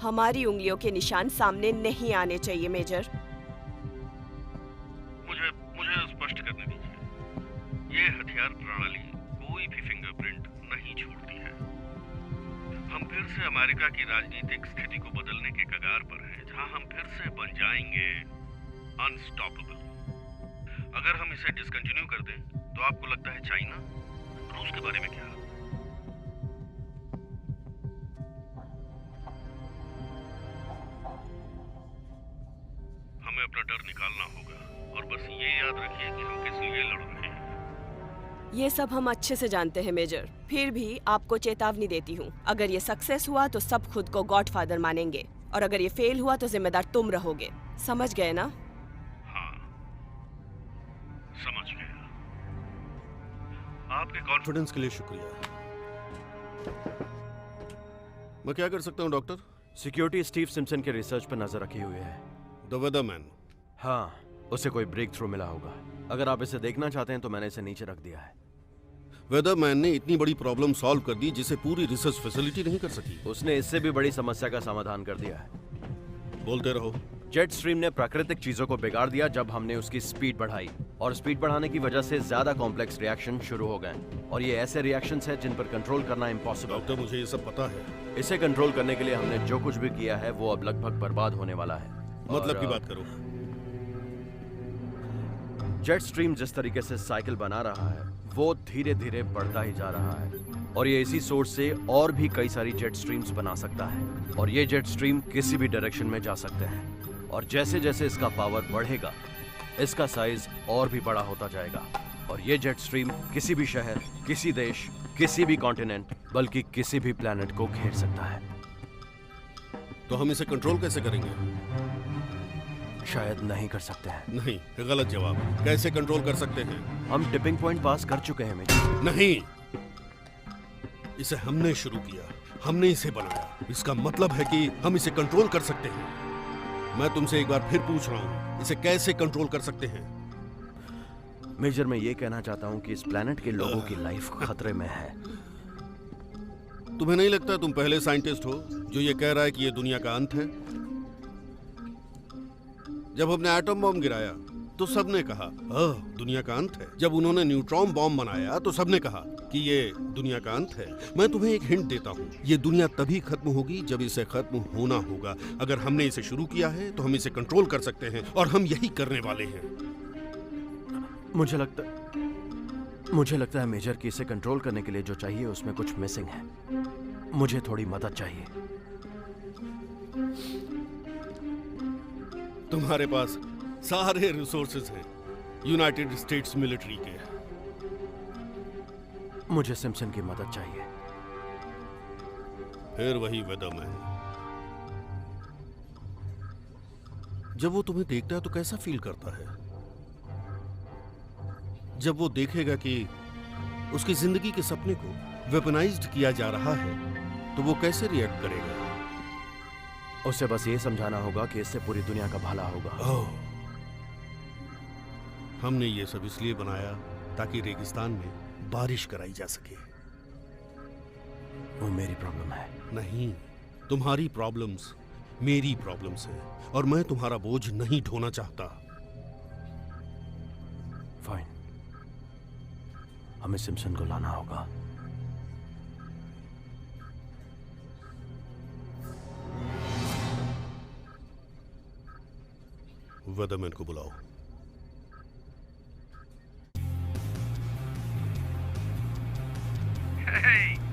हमारी उंगलियों के निशान सामने नहीं आने चाहिए मेजर। मुझे स्पष्ट करने दीजिए। ये हथियार प्रणाली कोई भी फिंगरप्रिंट नहीं छोड़ती है। हम फिर से अमेरिका की राजनीतिक स्थिति को बदलने के कगार पर हैं, जहां हम फिर से बन जाएंगे अनस्टॉपेबल। अगर हम इसे डिसकंटिन्यू कर दें तो आपको लगता है चाइना, रूस के बारे में क्या? हमें अपना डर निकालना होगा और बस ये याद रखिए कि हम किस लिए लड़ रहे हैं। ये सब हम अच्छे से जानते हैं मेजर, फिर भी आपको चेतावनी देती हूँ। अगर ये सक्सेस हुआ तो सब खुद को गॉडफादर मानेंगे और अगर ये फेल हुआ तो जिम्मेदार तुम रहोगे। समझ गए ना? हाँ, समझ गया। आपके कॉन्फिडेंस के लिए शुक्रिया। मैं क्या कर सकता हूँ डॉक्टर? सिक्योरिटी स्टीव सिम्पसन के रिसर्च पर नजर रखी हुई है। द वेदरमैन? हाँ, उसे कोई ब्रेक थ्रू मिला होगा। अगर आप इसे देखना चाहते हैं तो मैंने इसे नीचे रख दिया है। वेदरमैन ने इतनी बड़ी प्रॉब्लम सॉल्व कर दी जिसे पूरी रिसर्च फैसिलिटी नहीं कर सकी। उसने इससे भी बड़ी समस्या का समाधान कर दिया है। बोलते रहो। जेट स्ट्रीम ने प्राकृतिक चीजों को बिगाड़ दिया जब हमने उसकी स्पीड बढ़ाई, और स्पीड बढ़ाने की वजह से ज्यादा कॉम्प्लेक्स रिएक्शन शुरू हो गए, और ये ऐसे रिएक्शंस हैं जिन पर कंट्रोल करना इम्पॉसिबल। डॉक्टर, मुझे ये सब पता है। इसे कंट्रोल करने के लिए हमने जो कुछ भी किया है वो अब लगभग बर्बाद होने वाला है। मतलब की बात करो। जेट स्ट्रीम जिस तरीके से साइकिल बना रहा है वो धीरे धीरे बढ़ता ही जा रहा है और ये इसी सोर्स से और भी कई सारी जेट स्ट्रीम्स बना सकता है और ये जेट स्ट्रीम किसी भी डायरेक्शन में जा सकते हैं और जैसे जैसे इसका पावर बढ़ेगा इसका साइज और भी बड़ा होता जाएगा और ये जेट स्ट्रीम किसी भी शहर, किसी देश, किसी भी कॉन्टिनेंट बल्कि किसी भी प्लेनेट को घेर सकता है। तो हम इसे कंट्रोल कैसे करेंगे? शायद नहीं कर सकते हैं। नहीं, गलत जवाब। कैसे कंट्रोल कर सकते हैं? हम टिपिंग पॉइंट पास कर चुके हैं मेजर। नहीं, इसे हमने शुरू किया, हमने इसे बनाया। इसका मतलब है कि हम इसे कंट्रोल कर सकते हैं। मैं तुमसे एक बार फिर पूछ रहा हूं, इसे कैसे कंट्रोल कर सकते हैं? मेजर, मैं ये कहना चाहता हूं कि इस प्लेनेट के लोगों की लाइफ खतरे में है। तुम्हें नहीं लगता तुम पहले साइंटिस्ट हो जो ये कह रहा है कि ये दुनिया का अंत है? जब हमने एटम बॉम्ब गिराया तो सबने कहा दुनिया का अंत है। जब उन्होंने न्यूट्रॉन बॉम्ब बनाया तो सबने कहा कि ये दुनिया का अंत है। मैं तुम्हें एक हिंट देता हूँ, ये दुनिया तभी खत्म होगी जब इसे खत्म होना होगा। अगर हमने इसे शुरू किया है तो हम इसे कंट्रोल कर सकते हैं और हम यही करने वाले हैं। मुझे लगता है मेजर कि इसे कंट्रोल करने के लिए जो चाहिए उसमें कुछ मिसिंग है। मुझे थोड़ी मदद चाहिए। तुम्हारे पास सारे रिसोर्सेज हैं यूनाइटेड स्टेट्स मिलिट्री के। मुझे सिम्पसन की मदद चाहिए। फिर वही वेदरमैन। जब वो तुम्हें देखता है तो कैसा फील करता है? जब वो देखेगा कि उसकी जिंदगी के सपने को वेपनाइज्ड किया जा रहा है तो वो कैसे रिएक्ट करेगा? उसे बस ये समझाना होगा कि इससे पूरी दुनिया का भला होगा। हमने ये सब इसलिए बनाया ताकि रेगिस्तान में बारिश कराई जा सके। वो मेरी प्रॉब्लम है। नहीं, तुम्हारी प्रॉब्लम्स मेरी प्रॉब्लम्स हैं और मैं तुम्हारा बोझ नहीं ढोना चाहता। फाइन, हमें सिम्पसन को लाना होगा। वेदरमैन को बुलाओ।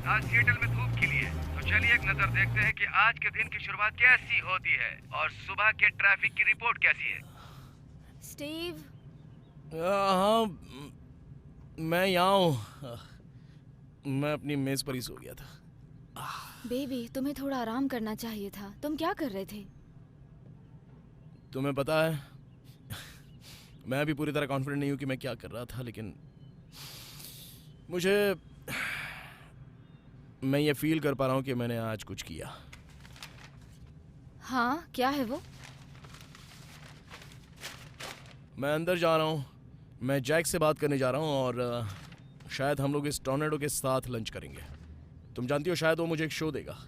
आज सिएटल में धूप खिली है, तो चलिए एक नजर देखते हैं कि आज के दिन की शुरुआत कैसी होती है और सुबह के ट्रैफिक की रिपोर्ट कैसी है। स्टीव। हाँ, मैं यहाँ हूँ। मैं अपनी मेज पर ही सो गया था। बेबी, तुम्हें थोड़ा आराम करना चाहिए था। तुम क्या कर रहे थे? तुम्हें पता है, मैं अभी पूरी तरह कॉन्फिडेंट नहीं हूँ कि मैं क्या कर रहा था, लेकिन मैं ये फील कर पा रहा हूँ कि मैंने आज कुछ किया। हाँ, क्या है वो? मैं अंदर जा रहा हूँ, मैं जैक से बात करने जा रहा हूँ और शायद हम लोग इस टॉर्नेडो के साथ लंच करेंगे। तुम जानती हो, शायद वो मुझे एक शो देगा।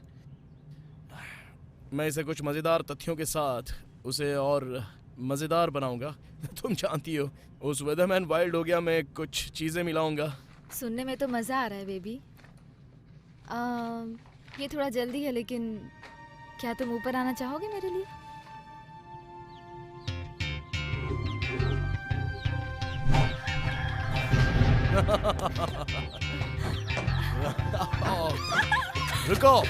मैं इसे कुछ मज़ेदार तथ्यों के साथ उसे और मज़ेदार बनाऊंगा। तुम जानती हो, उस वेदरमैन वाइल्ड हो गया, मैं कुछ चीज़ें मिलाऊंगा। सुनने में तो मज़ा आ रहा है बेबी। ये थोड़ा जल्दी है, लेकिन क्या तुम ऊपर आना चाहोगे मेरे लिए? रुको।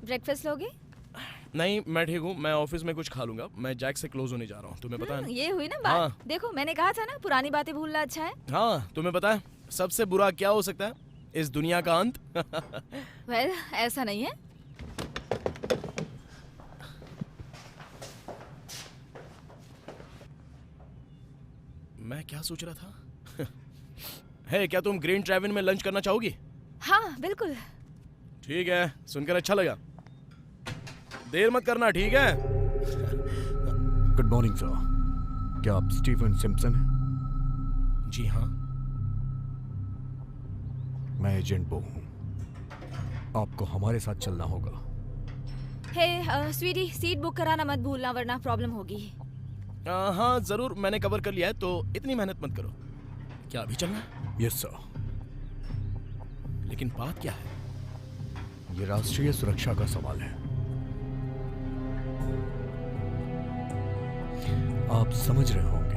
ब्रेकफास्ट लोगे? नहीं, मैं ठीक हूँ। मैं ऑफिस में कुछ खा लूंगा। मैं जैक से क्लोज होने जा रहा हूँ, तुम्हें पता है। ये हुई ना बात। हाँ। देखो, मैंने कहा था ना, पुरानी बातें भूलना अच्छा है। हाँ, तुम्हें पता है सबसे बुरा क्या हो सकता है? इस दुनिया का अंत। वेल, ऐसा नहीं है। मैं क्या सोच रहा था? है, क्या तुम ग्रीन ट्रैविन में लंच करना चाहोगी? हाँ, बिल्कुल। ठीक है, सुनकर अच्छा लगा। देर मत करना, ठीक है? Good morning sir. क्या आप स्टीवन सिम्पसन हैं? जी हाँ। मैं एजेंट बो हूँ। आपको हमारे साथ चलना होगा। हे स्वीटी, सीट बुक कराना मत भूलना वरना प्रॉब्लम होगी। हाँ जरूर, मैंने कवर कर लिया है, तो इतनी मेहनत मत करो। क्या अभी चलना है? Yes sir. लेकिन बात क्या है? ये राष्ट्रीय सुरक्षा का सवाल है। आप समझ रहे होंगे।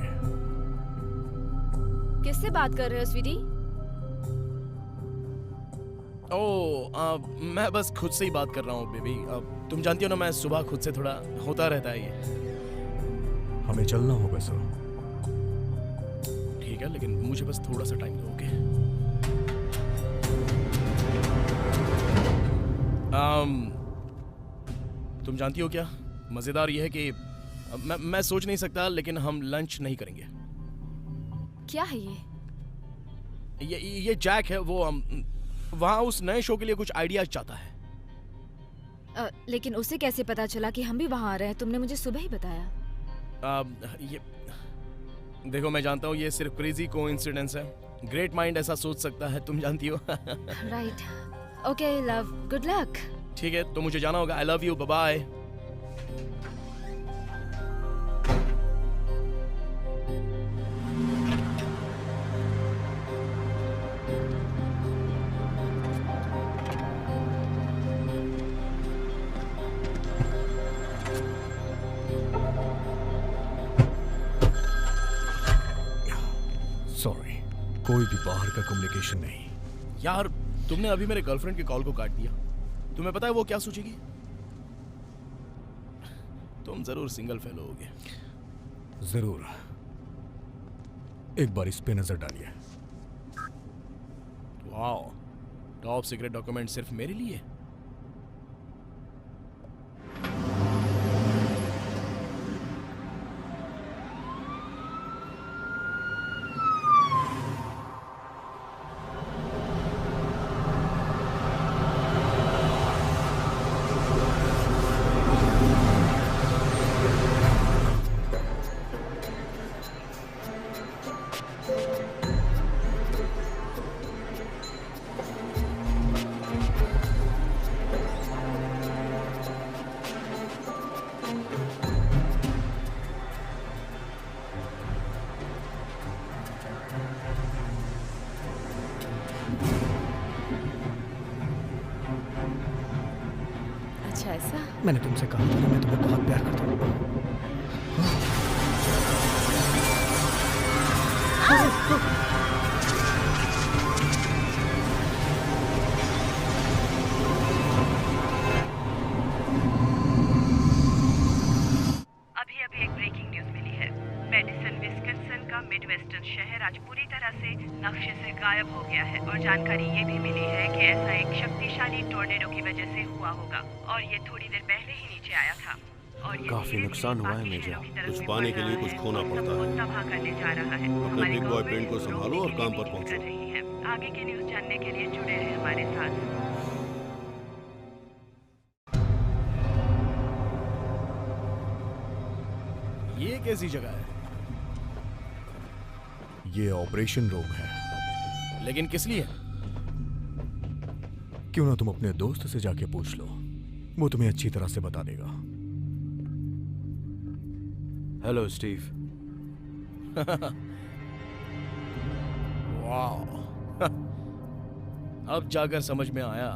किससे बात कर रहे हो स्वीटी? मैं बस खुद से ही बात कर रहा हूँ बेबी। तुम जानती हो ना, मैं सुबह खुद से थोड़ा होता रहता है ये। हमें चलना होगा सर। ठीक है, लेकिन मुझे बस थोड़ा सा टाइम दो, ओके? तुम जानती हो क्या मजेदार ये है कि मैं सोच नहीं सकता, लेकिन हम लंच नहीं करेंगे। क्या है ये जैक है, वो वहाँ उस नए शो के लिए कुछ आइडियाज चाहता है। लेकिन उसे कैसे पता चला कि हम भी वहाँ आ रहे हैं? तुमने मुझे सुबह ही बताया। ये देखो, मैं जानता हूँ ये सिर्फ क्रेजी कोइंसिडेंस है। ग्रेट माइंड ऐसा सोच सकता है, तुम जानती हो। Right. Okay love, good luck. ठीक है, तो मुझे जाना होगा। I love you, bye bye. Sorry, कोई भी बाहर का कम्युनिकेशन नहीं। यार, तुमने अभी मेरे गर्लफ्रेंड के कॉल को काट दिया। तुम्हें पता है वो क्या सोचेगी? तुम जरूर सिंगल फेलो होगे। जरूर। एक बार इस पे नजर डालिए। वाओ, टॉप सीक्रेट डॉक्यूमेंट सिर्फ मेरे लिए। अच्छा ऐसा? मैंने तुमसे कहा था ना, मैं तुम्हें बहुत प्यार करता हूँ। अभी एक ब्रेकिंग न्यूज मिली है। मेडिसन विस्कन्सन का मिडवेस्टर्न शहर आज पूरी तरह से नक्शे से गायब हो गया है, और जानकारी ये भी मिली है कि ऐसा एक शक्तिशाली टोर्नेडो की वजह से हुआ होगा, और ये थोड़ी देर पहले ही नीचे आया था। और ये काफी नुकसान हुआ है मेजर। कुछ पाने के लिए कुछ खोना पड़ता है। तबाह करने जा रहा है। अपने बिग बॉय पेंट को संभालो और काम पर पहुंचो। आगे की न्यूज जानने के लिए जुड़े रहे हमारे साथ। ये कैसी जगह है? ये ऑपरेशन रूम है। लेकिन किस लिए? क्यों ना तुम अपने दोस्त से जाके पूछ लो, वो तुम्हें अच्छी तरह से बता देगा। Hello Steve. वाह, अब जाकर समझ में आया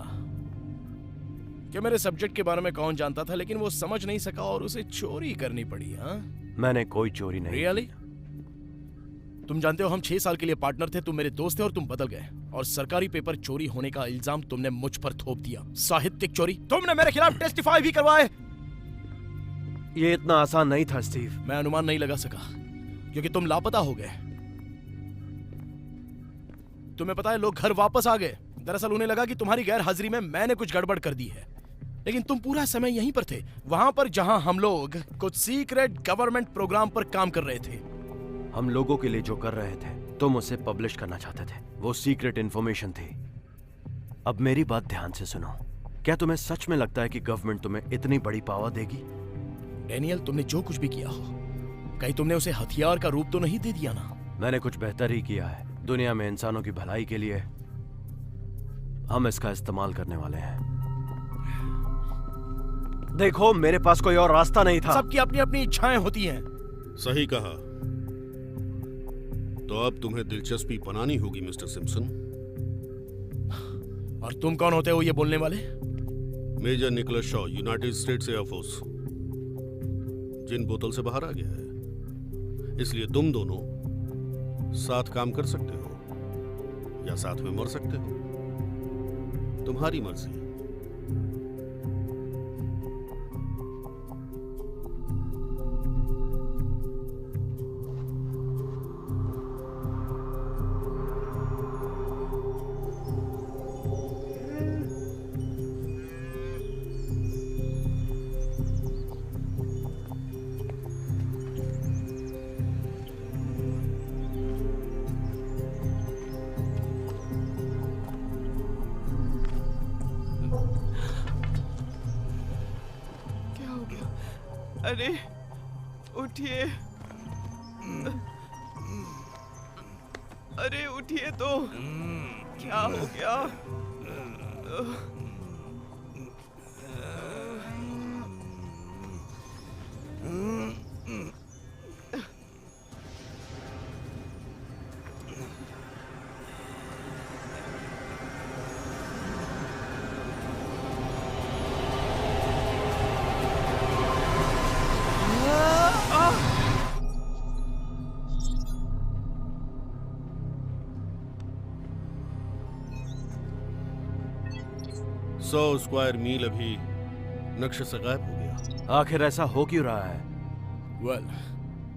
कि मेरे सब्जेक्ट के बारे में कौन जानता था, लेकिन वो समझ नहीं सका और उसे चोरी करनी पड़ी। हाँ, मैंने कोई चोरी नहीं। रियली? तुम जानते हो हम 6 साल के लिए पार्टनर थे। तुम मेरे दोस्त थे और तुम बदल गए, और सरकारी पेपर चोरी होने का इल्जाम तुमने मुझ पर थोप दिया। साहित्यिक चोरी। तुमने मेरे खिलाफ टेस्टिफाई भी करवाए। ये इतना आसान नहीं था स्टीव। मैं अनुमान नहीं लगा सका क्योंकि तुम लापता हो गए। तुम्हें पता है, लोग घर वापस आ गए। दरअसल उन्हें लगा कि तुम्हारी गैर हाजिरी में मैंने कुछ गड़बड़ कर दी है, लेकिन तुम पूरा समय यहीं पर थे, वहां पर जहां हम लोग कुछ सीक्रेट गवर्नमेंट प्रोग्राम पर काम कर रहे थे। हम लोगों के लिए जो कर रहे थे, तुम उसे पब्लिश करना चाहते थे। वो सीक्रेट इंफॉर्मेशन थी। अब मेरी बात ध्यान से सुनो। क्या तुम्हें सच में लगता है कि गवर्नमेंट तुम्हें इतनी बड़ी पावर देगी? डैनियल, तुमने जो कुछ भी किया हो, कहीं तुमने उसे हथियार का रूप तो नहीं दे दिया ना? मैंने कुछ बेहतर ही किया है दुनिया में इंसानों की भलाई के लिए। हम इसका इस्तेमाल करने वाले हैं। देखो, मेरे पास कोई और रास्ता नहीं था। सबकी अपनी अपनी इच्छाएं होती हैं। सही कहा। तो अब तुम्हें दिलचस्पी बनानी होगी मिस्टर सिम्पसन। और तुम कौन होते हो ये बोलने वाले? Major Nicholas Shaw, United States air force. जिन बोतल से बाहर आ गया है, इसलिए तुम दोनों साथ काम कर सकते हो या साथ में मर सकते हो, तुम्हारी मर्जी। अरे उठिए, अरे उठिए तो, क्या हो गया? सौ स्क्वायर मील अभी नक्शे से गायब हो गया। आखिर ऐसा हो क्यों रहा है? वेल,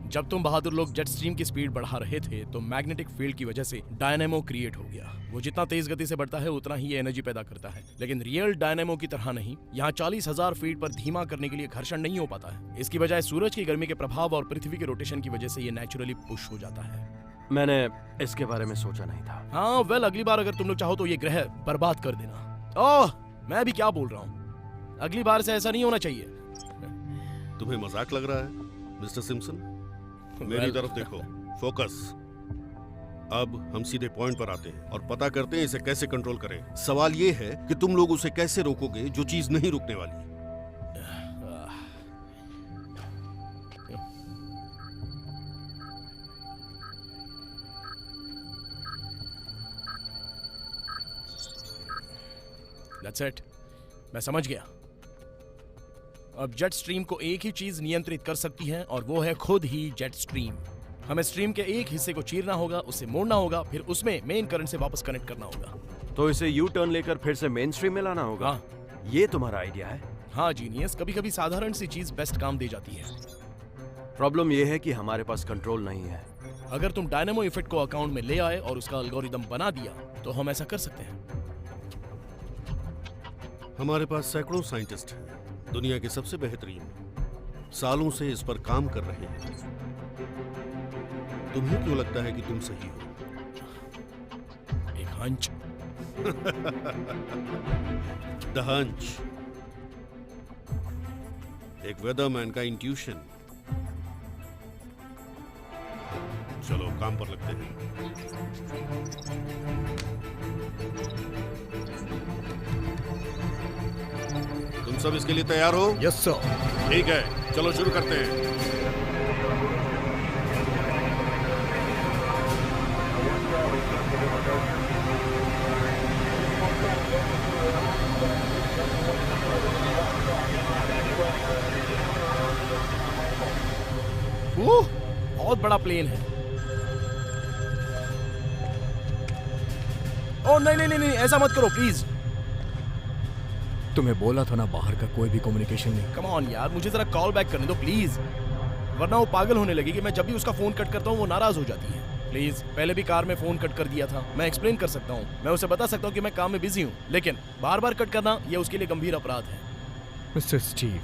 जब तुम बहादुर लोग जेट स्ट्रीम की स्पीड बढ़ा रहे थे तो मैग्नेटिक फील्ड की वजह से डायनेमो क्रिएट हो गया। वो जितना तेज गति से बढ़ता है उतना ही एनर्जी पैदा करता है, लेकिन रियल डायनेमो की तरह नहीं। यहाँ 40,000 फीट पर धीमा करने के लिए घर्षण नहीं हो पाता है। इसकी बजाय सूरज की गर्मी के प्रभाव और पृथ्वी के रोटेशन की वजह से ये नेचुरली पुश हो जाता है। मैंने इसके बारे में सोचा नहीं था। हाँ, वेल, अगली बार अगर तुम लोग चाहो तो ये ग्रह बर्बाद कर देना। ओह, मैं भी क्या बोल रहा हूँ, अगली बार से ऐसा नहीं होना चाहिए। तुम्हें मजाक लग रहा है मिस्टर सिम्पसन? मेरी तरफ देखो, फोकस। अब हम सीधे पॉइंट पर आते हैं और पता करते हैं इसे कैसे कंट्रोल करें। सवाल ये है कि तुम लोग उसे कैसे रोकोगे जो चीज नहीं रुकने वाली। That's it. मैं समझ गया। अब जेट स्ट्रीम को एक ही चीज नियंत्रित कर सकती है और वो है खुद ही जेट स्ट्रीम। हमें स्ट्रीम के एक हिस्से को चीरना होगा, उसे मोड़ना होगा, फिर उसमें मेन करंट से वापस कनेक्ट करना होगा। तो इसे यू टर्न लेकर फिर से मेन स्ट्रीम में लाना होगा। हाँ। ये तुम्हारा आइडिया है? हाँ जीनियस, कभी कभी साधारण सी चीज बेस्ट काम दे जाती है। प्रॉब्लम ये है कि हमारे पास कंट्रोल नहीं है। अगर तुम डायनेमो इफेक्ट को अकाउंट में ले आए और उसका एल्गोरिदम बना दिया तो हम ऐसा कर सकते हैं। हमारे पास सैकड़ों साइंटिस्ट हैं, दुनिया के सबसे बेहतरीन, सालों से इस पर काम कर रहे हैं। तुम्हें क्यों लगता है कि तुम सही हो? एक हंच। द हंच, एक वेदरमैन का इंट्यूशन। चलो काम पर लगते हैं। तुम सब इसके लिए तैयार हो? Yes sir. ठीक है, चलो शुरू करते हैं। बहुत बड़ा प्लेन है। ओ नहीं नहीं नहीं, ऐसा मत करो प्लीज। तुम्हें बोला था ना, बाहर का कोई भी कम्युनिकेशन नहीं। कम ऑन यार, मुझे जरा कॉल बैक करने दो प्लीज, वरना वो पागल होने लगेगी। मैं जब भी उसका फोन कट करता हूँ वो नाराज हो जाती है। प्लीज, पहले भी कार में फोन कट कर दिया था। मैं एक्सप्लेन कर सकता हूँ, मैं उसे बता सकता हूँ कि मैं काम में बिजी हूँ, लेकिन बार बार कट करना ये उसके लिए गंभीर अपराध है। मिस्टर स्टीव,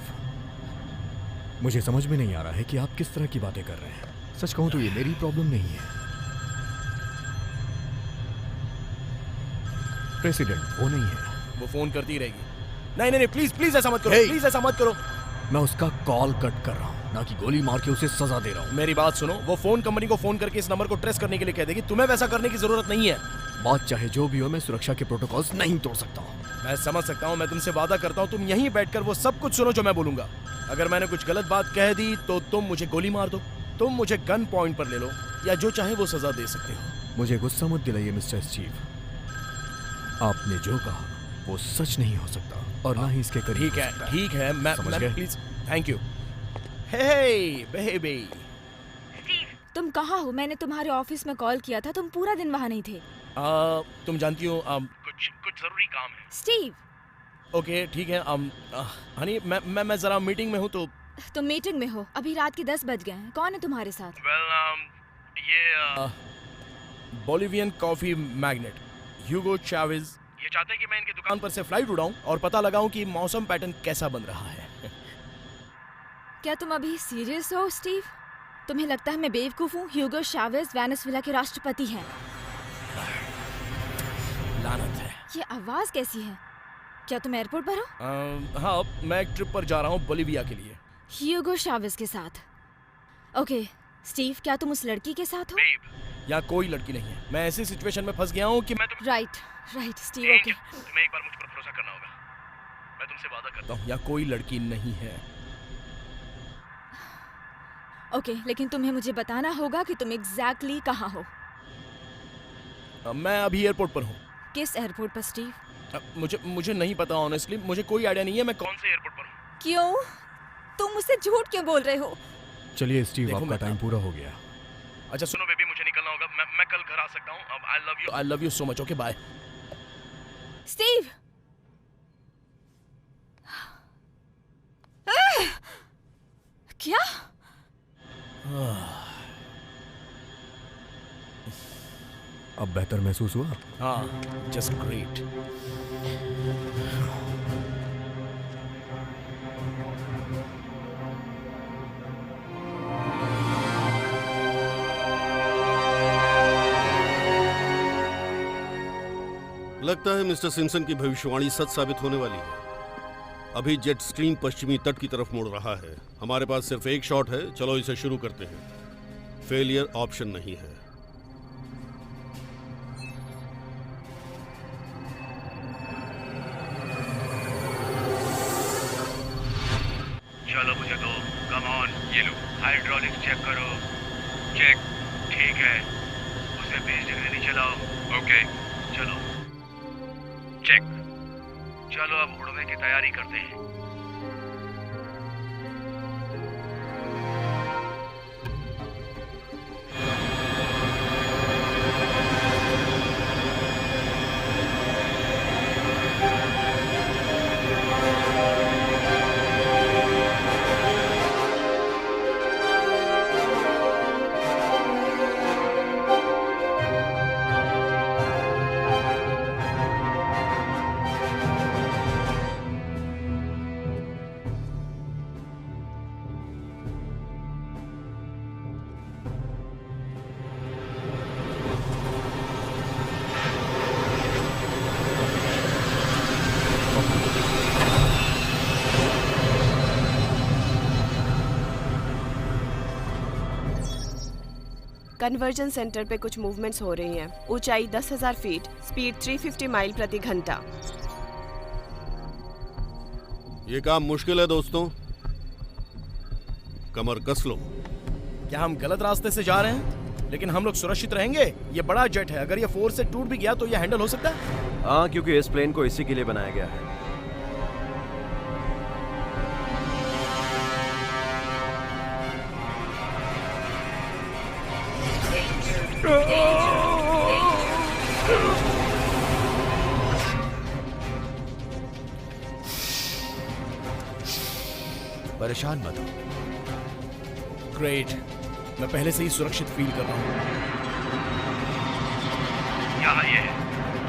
मुझे समझ में नहीं आ रहा है कि आप किस तरह की बातें कर रहे हैं। सच कहूं तो ये मेरी प्रॉब्लम नहीं है। प्रेसिडेंट वो नहीं है। वो फोन करती रहेगी। नहीं नहीं नहीं, प्लीज प्लीज ऐसा मत करो, प्लीज ऐसा मत करो। मैं उसका कॉल कट कर रहा हूँ, ना कि गोली मार के उसे सजा दे रहा हूँ। मेरी बात सुनो, वो फोन कंपनी को फोन करके इस नंबर को ट्रेस करने के लिए कह देगी। तुम्हें वैसा करने की जरूरत नहीं है। बात चाहे जो भी हो, मैं सुरक्षा के प्रोटोकॉल्स नहीं तोड़ सकता हूँ। मैं समझ सकता हूँ, मैं तुमसे वादा करता हूँ तुम यहीं बैठकर वो सब कुछ सुनो जो मैं बोलूंगा। अगर मैंने कुछ गलत बात कह दी तो तुम मुझे गोली मार दो, तुम मुझे गन पॉइंट पर ले लो, या जो चाहे वो सजा दे सकते हो। मुझे गुस्सा मत दिलाइए मिस्टर स्टीव। आपने जो कहा वो सच नहीं हो सकता और ना ही इसके करीब। ठीक है, मैं please, thank you. Hey baby, तुम कहाँ हो? मैंने तुम्हारे ऑफिस में कॉल किया था, तुम पूरा दिन वहाँ नहीं थे। तुम जानती हो कुछ जरूरी काम है। स्टीव। ओके ठीक है। हनी मैं जरा मीटिंग में हूँ तो। तुम मीटिंग में हो? अभी रात के 10 बज गए हैं। कौन है तुम्हारे साथ? ये बोलिवियन कॉफी मैग्नेट ह्यूगो चावेज ये चाहते हैं कि मैं इनकी दुकान पर से फ्लाइट उड़ाऊं और पता लगाऊं कि मौसम पैटर्न कैसा बन रहा है। क्या तुम अभी सीरियस हो स्टीव? तुम्हें लगता है मैं बेवकूफ हूँ? ह्यूगो चावेज वेनेजुएला के राष्ट्रपति हैं। लानत है। ये आवाज कैसी है? क्या तुम एयरपोर्ट पर हो? हाँ, मैं एक ट्रिप पर जा रहा हूँ बोलिविया के लिए। ह्यूगो चावेज के साथ? ओके स्टीव, क्या तुम उस लड़की के साथ हो? यहाँ कोई लड़की नहीं है। मैं ऐसी सिचुएशन में फंस गया हूँ कि मैं राइट स्टीव। ओके तुम्हें एक बार मुझ पर भरोसा करना होगा। मैं तुमसे वादा करता हूँ यहाँ कोई लड़की नहीं है। ओके, लेकिन तुम्हें मुझे बताना होगा कि तुम एग्जैक्टली कहाँ हो। मैं अभी एयरपोर्ट पर हूँ। किस एयरपोर्ट पर स्टीव? मुझे नहीं पता ऑनेस्टली, मुझे कोई आइडिया नहीं है मैं कौन से एयरपोर्ट पर हूँ। क्यों? तुम मुझसे झूठ क्यों बोल रहे हो? चलिए स्टीव, आपका टाइम पूरा हो गया। अच्छा सुनो बेबी, मुझे निकलना होगा। मैं कल घर आ सकता हूँ। अब I love you so much. Okay bye. Steve. क्या? अब बेहतर महसूस हुआ? हाँ, जस्ट ग्रेट। लगता है मिस्टर सिम्पसन की भविष्यवाणी सच साबित होने वाली है। अभी जेट स्ट्रीम पश्चिमी तट की तरफ मुड़ रहा है। हमारे पास सिर्फ एक शॉट है, चलो इसे शुरू करते हैं। फेलियर ऑप्शन नहीं है। चलो मुझे दो, कम ऑन। ये लो, हाइड्रोलिक्स चेक करो। चेक, ठीक है। उसे 20 डिग्री नीचे लाओ। ओके, चलो चेक। चलो अब उड़ने की तैयारी करते हैं। कन्वर्जन सेंटर पे कुछ मूवमेंट्स हो रही हैं। ऊंचाई 10,000 फीट, स्पीड 350 माइल प्रति घंटा। ये काम मुश्किल है दोस्तों, कमर कस लो। क्या हम गलत रास्ते से जा रहे हैं? लेकिन हम लोग सुरक्षित रहेंगे। ये बड़ा जेट है, अगर ये फोर्स से टूट भी गया तो ये हैंडल हो सकता है। हाँ, क्योंकि इस प्लेन को इसी के लिए बनाया गया है। परेशान मत हो। ग्रेट, मैं पहले से ही सुरक्षित फील कर रहा हूँ। यहाँ ये है,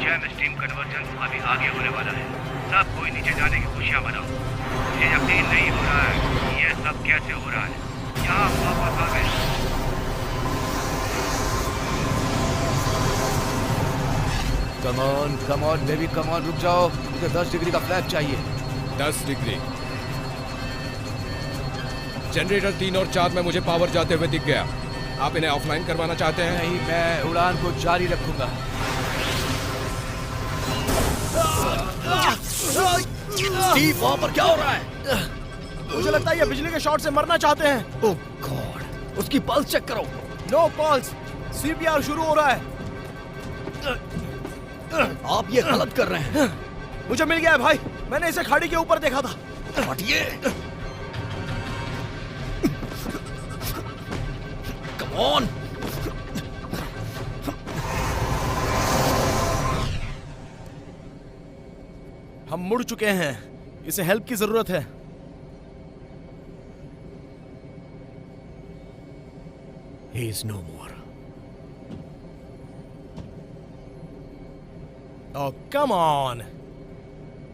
जैम स्ट्रीम कन्वर्जन अभी आगे होने वाला है। सब कोई नीचे जाने की खुशियाँ मनाओ। मुझे यकीन नहीं हो रहा है कि ये सब कैसे हो रहा है। यहाँ वापस आ गए। Come on baby, come on, रुक जाओ। मुझे 10 डिग्री का फ्लैप चाहिए। 10 डिग्री। जनरेटर 3 और 4 में मुझे पावर जाते हुए दिख गया। आप इन्हें ऑफलाइन करवाना चाहते हैं? नहीं, मैं उड़ान को जारी रखूंगा। स्टीव, वहां पर क्या हो रहा है? मुझे लगता है ये बिजली के शॉट से मरना चाहते हैं। ओह गॉड, उसकी पल्स चेक करो। नो पल्स, सीपीआर शुरू हो रहा है। आप ये गलत कर रहे हैं। मुझे मिल गया है भाई, मैंने इसे खाड़ी के ऊपर देखा था। हटिए। Come on. हम मुड़ चुके हैं, इसे हेल्प की जरूरत है। He is no more. Oh, come on!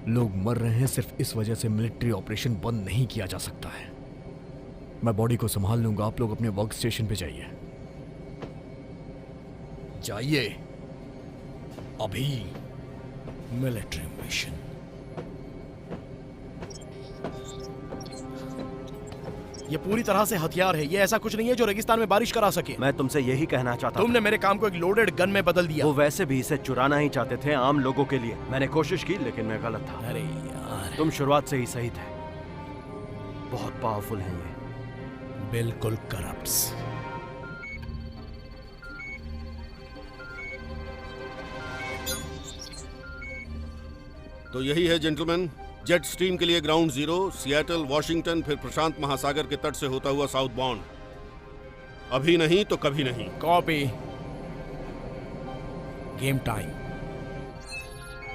लोग मर रहे हैं सिर्फ इस वजह से मिलिट्री ऑपरेशन बंद नहीं किया जा सकता है। मैं बॉडी को संभाल लूंगा, आप लोग अपने वर्क स्टेशन पे जाइए। जाइए अभी। Military mission. ये पूरी तरह से हथियार है, ये ऐसा कुछ नहीं है जो रेगिस्तान में बारिश करा सके। मैं तुमसे यही कहना चाहता हूँ। तुमने मेरे काम को एक लोडेड गन में बदल दिया। वो वैसे भी इसे चुराना ही चाहते थे आम लोगों के लिए। मैंने कोशिश की लेकिन मैं गलत था। अरे यार, तुम शुरुआत से ही सही थे। बहुत पावरफुल हैं ये। बिल्कुल करप्ट्स। तो यही है जेंटलमैन, जेट स्ट्रीम के लिए ग्राउंड जीरो, सिएटल, वॉशिंगटन, फिर प्रशांत महासागर के तट से होता हुआ साउथ बाउंड। अभी नहीं तो कभी नहीं। Copy. Game time.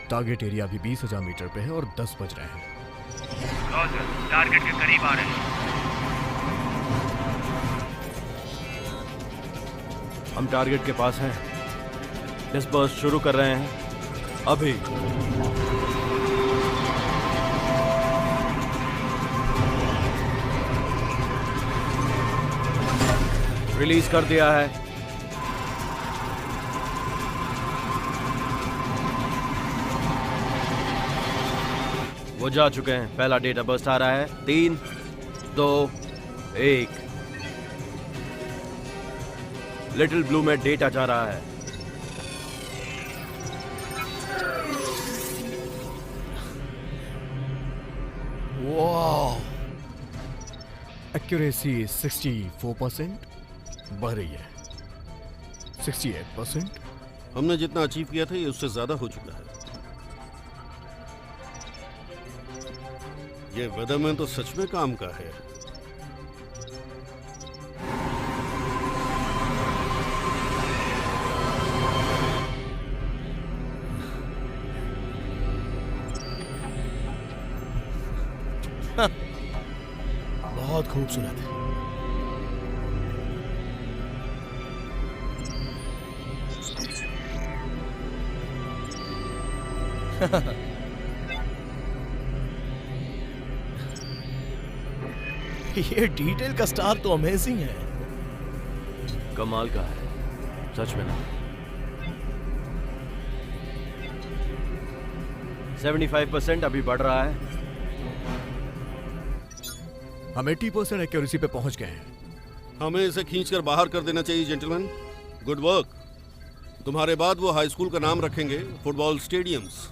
Target area अभी 20,000 मीटर पे है और 10 बज रहे हैं। टारगेट के करीब आ रहे हैं। हम टारगेट के पास हैं। डिस्पर्स शुरू कर रहे हैं अभी। रिलीज कर दिया है। वो जा चुके हैं। पहला डेटा बर्स्ट आ रहा है। 3, 2, 1। लिटिल ब्लू में डेटा जा रहा है। वाह, एक्यूरेसी 64%, बढ़ रही है 68%। हमने जितना अचीव किया था ये उससे ज्यादा हो चुका है। ये वेदरमैन तो सच में काम का है। बहुत खूबसूरत है। ये डिटेल का स्टार तो अमेजिंग है। कमाल का है सच में ना। 75% अभी बढ़ रहा है। हम 80% एक्यूरेसी पे पहुंच गए हैं। हमें इसे खींचकर बाहर कर देना चाहिए जेंटलमैन। Good work. तुम्हारे बाद वो हाई स्कूल का नाम रखेंगे फुटबॉल स्टेडियम्स।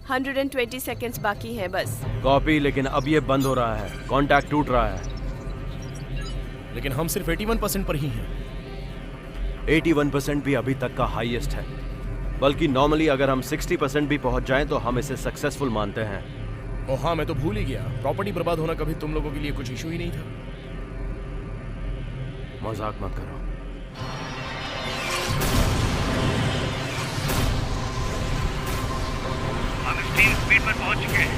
120 सेकेंड्स बाकी है बस। कॉपी, लेकिन अब ये बंद हो रहा है। कांटेक्ट टूट रहा है। लेकिन हम सिर्फ 81% पर ही हैं। 81% भी अभी तक का हाईएस्ट है। बल्कि नॉर्मली अगर हम 60% भी पहुंच जाएं तो हम इसे सक्सेसफुल मानते हैं। ओह हाँ, मैं तो भूल ही गया। प्रॉपर्टी बर्बाद होना कभी तुम लोगों के लिए कुछ इशू ही नहीं था। मजाक मत करो। हम स्टीम स्पीड पर पहुंच चुके हैं।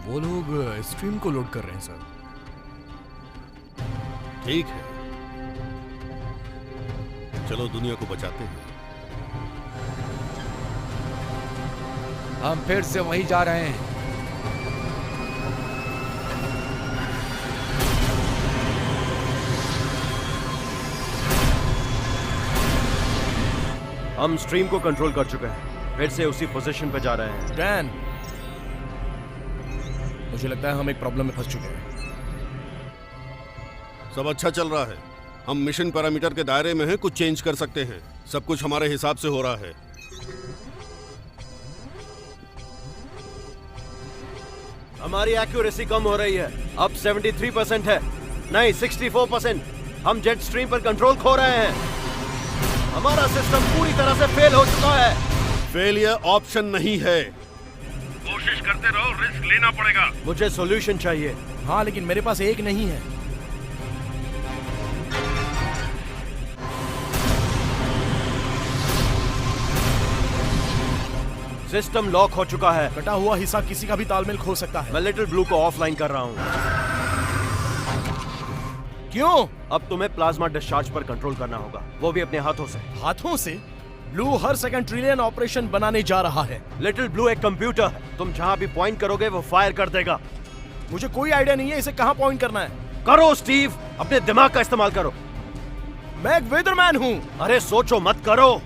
वो लोग स्ट्रीम को लोड कर रहे हैं सर। ठीक है, चलो दुनिया को बचाते हैं। हम फिर से वहीं जा रहे हैं। हम स्ट्रीम को कंट्रोल कर चुके हैं। फिर से उसी पोजीशन पे जा रहे हैं। डैन, मुझे लगता है हम एक प्रॉब्लम में फंस चुके हैं। सब अच्छा चल रहा है। हम मिशन पैरामीटर के दायरे में हैं, कुछ चेंज कर सकते हैं। सब कुछ हमारे हिसाब से हो रहा है। हमारी एक्यूरेसी कम हो रही है, अब 73% है, नहीं 64%। हम जेट स्ट्रीम पर कंट्रोल खो रहे हैं। हमारा सिस्टम पूरी तरह से फेल हो चुका है। फेलियर ऑप्शन नहीं है, कोशिश करते रहो, रिस्क लेना पड़ेगा। मुझे सॉल्यूशन चाहिए। हाँ, लेकिन मेरे पास एक नहीं है। सिस्टम लॉक हो चुका है। कटा हुआ हिस्सा किसी का भी तालमेल खो सकता है। मैं लिटिल ब्लू को ऑफलाइन कर रहा हूँ। क्यों? अब तुम्हें प्लाज्मा डिस्चार्ज पर कंट्रोल करना होगा, वो भी अपने हाथों से। हाथों से? ब्लू हर सेकंड ट्रिलियन ऑपरेशन बनाने जा रहा है। लिटिल ब्लू एक कंप्यूटर है, तुम जहाँ भी पॉइंट करोगे वो फायर कर देगा। मुझे कोई आइडिया नहीं है इसे कहाँ पॉइंट करना है। करो स्टीव, अपने दिमाग का इस्तेमाल करो। मैं एक वेदरमैन हूँ। अरे सोचो मत, करो।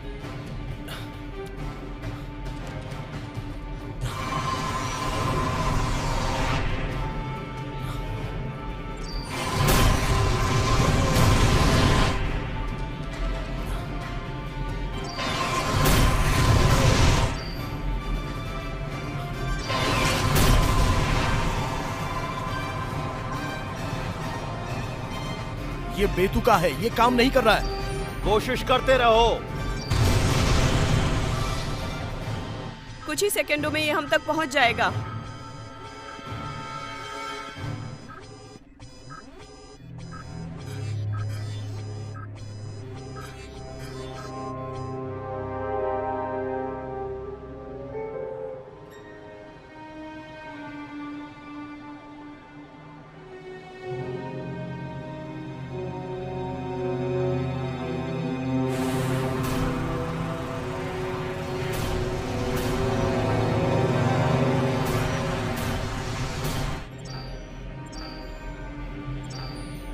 ये बेतुका है, ये काम नहीं कर रहा है। कोशिश करते रहो। कुछ ही सेकंडों में ये हम तक पहुंच जाएगा।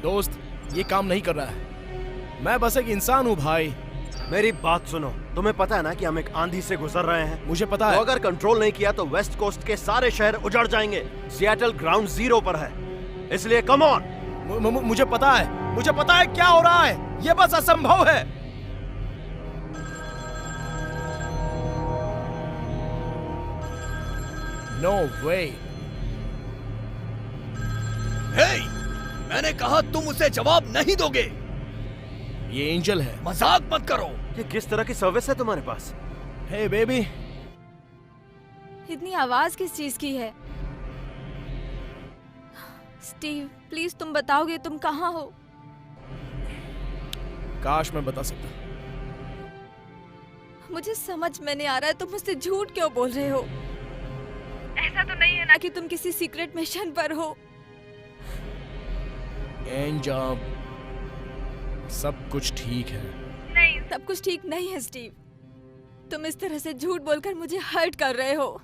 दोस्त, ये काम नहीं कर रहा है। मैं बस एक इंसान हूँ भाई। मेरी बात सुनो, तुम्हें पता है ना कि हम एक आंधी से गुजर रहे हैं। मुझे पता है। तो अगर कंट्रोल नहीं किया तो वेस्ट कोस्ट के सारे शहर उजड़ जाएंगे। सिएटल ग्राउंड जीरो पर है, इसलिए कम ऑन। मुझे पता है, मुझे पता है क्या हो रहा है। ये बस असंभव है। नो वे। हे, मैंने कहा तुम उसे जवाब नहीं दोगे। ये एंजल है। मजाक मत करो। ये किस तरह की सर्विस है तुम्हारे पास? हे बेबी। इतनी आवाज किस चीज की है? स्टीव, प्लीज तुम बताओगे तुम कहाँ हो? काश मैं बता सकता। मुझे समझ में नहीं आ रहा है तुम मुझसे झूठ क्यों बोल रहे हो। ऐसा तो नहीं है ना कि तुम किसी सीक्रेट मिशन पर हो? एंजल, सब कुछ ठीक है। नहीं, सब कुछ ठीक नहीं है स्टीव। तुम इस तरह से झूठ बोलकर मुझे हर्ट कर रहे हो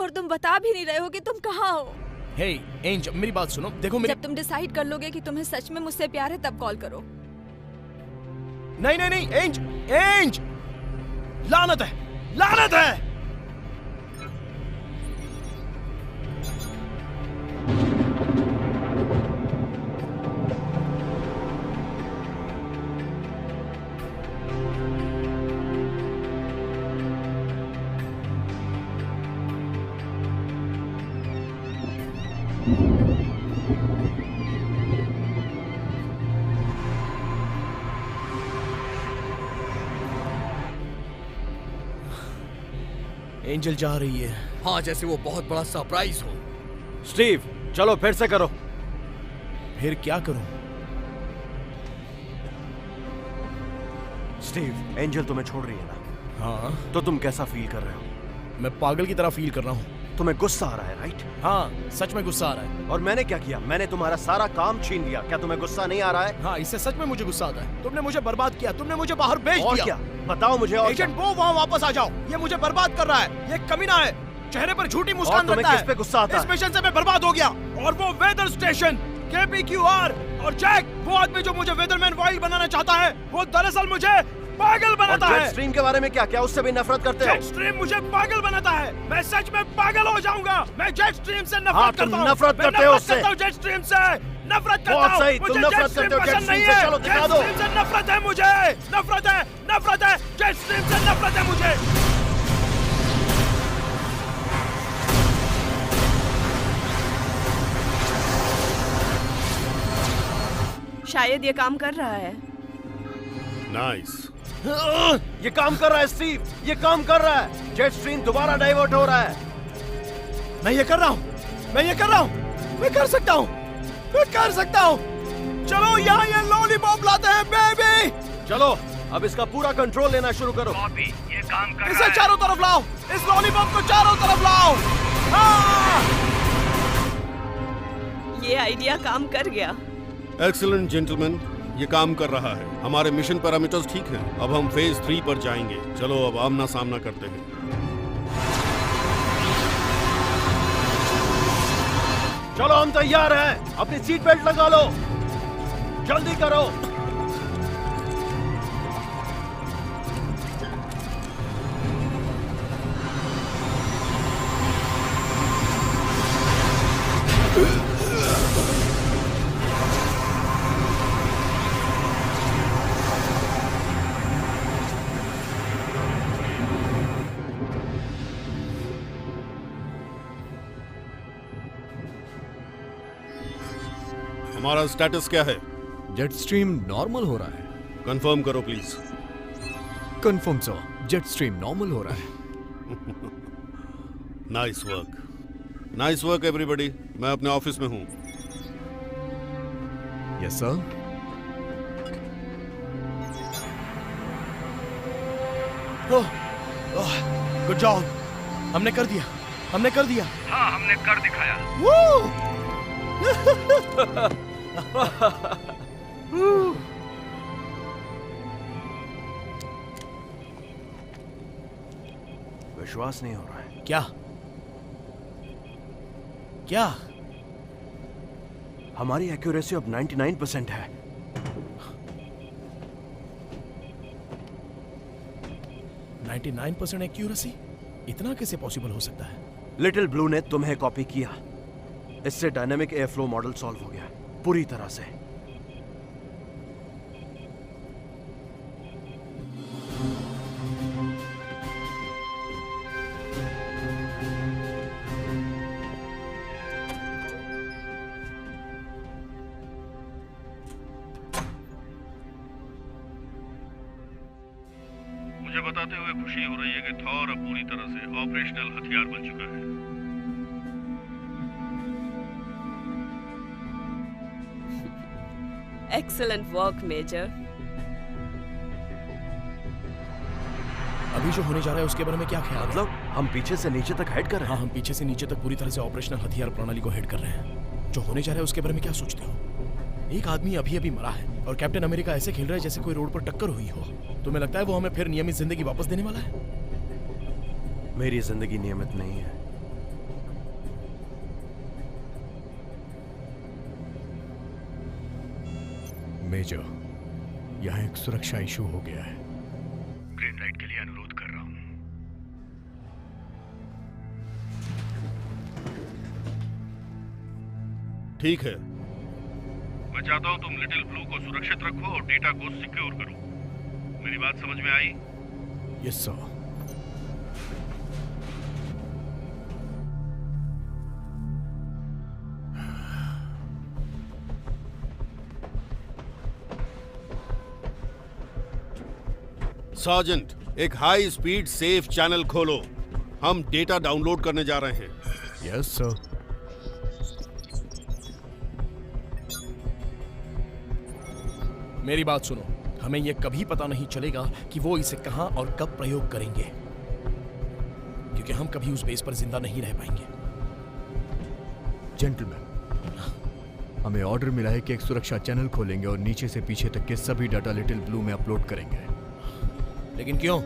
और तुम बता भी नहीं रहे हो कि तुम कहाँ हो। हे एंजल, मेरी बात सुनो। देखो मेरी... जब तुम डिसाइड कर लोगे कि तुम्हें सच में मुझसे प्यार है तब कॉल करो। नहीं नहीं नहीं, एंज, लानत है, लानत है। एंजल जा रही है। हाँ, जैसे वो बहुत बड़ा सरप्राइज हो। स्टीव, चलो फिर से करो। फिर क्या करूं? स्टीव, एंजल तुम्हें छोड़ रही है ना? हाँ। तो तुम कैसा फील कर रहे हो? मैं पागल की तरह फील कर रहा हूँ। तुम्हें गुस्सा आ रहा है, राइट? हाँ, सच में गुस्सा आ रहा है। और मैंने क्या किया? मैंने तुम्हारा सारा काम छीन लिया। क्या तुम्हें गुस्सा नहीं आ रहा है? हाँ, इससे सच में मुझे गुस्सा आता है। तुमने मुझे बर्बाद किया, तुमने मुझे बाहर भेज दिया। और क्या? बताओ मुझे। और एजेंट वो, वहाँ वापस आ जाओ। ये मुझे बर्बाद कर रहा है। ये कमीना है, चेहरे पर झूठी मुस्कान रखता है। किस पे गुस्सा आता है? इस मिशन से मैं बर्बाद हो गया। और वो वेदर स्टेशन, KPQR और जैक, वो आदमी जो मुझे वेदरमैन वाइल्ड बनाना चाहता है, वो दरअसल मुझे पागल बनाता है। जेट स्ट्रीम के बारे में क्या उससे भी नफरत करते हो? जेट स्ट्रीम मुझे पागल बनाता है। मैं सच में पागल हो जाऊंगा। मैं जेट स्ट्रीम से नफरत करता हूँ। नफरत करते हो उससे? जेट स्ट्रीम से नफरत करता हूँ। बहुत सही, तुम नफरत करते हो जेट स्ट्रीम से। चलो दिखा दो। जेट स्ट्रीम से नफरत है मुझे। नफरत है, नफरत है। जेट स्ट्रीम से नफरत है मुझे। शायद ये काम कर रहा है। नाइस। ये काम कर रहा है स्टीव, ये काम कर रहा है। जेट स्ट्रीम दोबारा डाइवर्ट हो रहा है। मैं ये कर रहा हूँ, मैं ये कर रहा हूँ, मैं कर सकता हूँ, मैं कर सकता हूँ। चलो यहाँ ये लॉलीपॉप लाते हैं बेबी। चलो अब इसका पूरा कंट्रोल लेना शुरू करो। कॉपी, ये काम कर इसे रहा है। चारों तरफ लाओ, इस लॉलीपॉप को चारों तरफ लाओ। ये आइडिया काम कर गया। एक्सीलेंट जेंटलमैन, ये काम कर रहा है। हमारे मिशन पैरामीटर्स ठीक हैं। अब हम फेज 3 पर जाएंगे। चलो अब आमना सामना करते हैं। चलो हम तैयार हैं। अपनी सीट बेल्ट लगा लो, जल्दी करो। हमारा स्टेटस क्या है? जेट स्ट्रीम नॉर्मल हो रहा है। कंफर्म करो please. Confirm sir, jet stream normal हो रहा है। Nice work, nice work everybody. मैं अपने ऑफिस में हूँ। Yes sir. गुड जॉब, हमने कर दिया, हमने कर दिया। हाँ, हमने कर दिखाया। विश्वास नहीं हो रहा है। क्या क्या? हमारी एक्यूरेसी अब 99% है। %99 एक्यूरेसी? इतना कैसे पॉसिबल हो सकता है? लिटिल ब्लू ने तुम्हें कॉपी किया। इससे dynamic air flow model solve हो गया पूरी तरह से। मुझे बताते हुए खुशी हो रही है कि थॉर अब पूरी तरह से ऑपरेशनल हथियार बन चुका है। Excellent work major. अभी जो होने जा रहा है उसके बारे में क्या ख्याल है? मतलब हम पीछे से नीचे तक हेड कर रहे हैं? हाँ, हम पीछे से नीचे तक पूरी तरह से ऑपरेशनल हथियार प्रणाली को हेड कर रहे हैं। जो होने जा रहा है उसके बारे में क्या सोचते हो? एक आदमी अभी अभी मरा है और कैप्टन अमेरिका ऐसे खेल रहा है जैसे कोई रोड पर टक्कर हुई हो। तुम्हें लगता है वो हमें फिर नियमित जिंदगी वापस देने वाला है? मेरी जिंदगी नियमित नहीं है। मेजर, यहाँ एक सुरक्षा इशू हो गया है। ग्रीन लाइट के लिए अनुरोध कर रहा हूँ। ठीक है, मैं चाहता हूँ तुम लिटिल ब्लू को सुरक्षित रखो और डेटा को सिक्योर करो। मेरी बात समझ में आई? Yes sir. सार्जेंट, एक हाई स्पीड सेफ चैनल खोलो। हम डेटा डाउनलोड करने जा रहे हैं। Yes sir. मेरी बात सुनो, हमें यह कभी पता नहीं चलेगा कि वो इसे कहां और कब प्रयोग करेंगे, क्योंकि हम कभी उस बेस पर जिंदा नहीं रह पाएंगे। जेंटलमैन, हमें ऑर्डर मिला है कि एक सुरक्षा चैनल खोलेंगे और नीचे से पीछे तक के सभी डाटा लिटिल ब्लू में अपलोड करेंगे। लेकिन क्यों?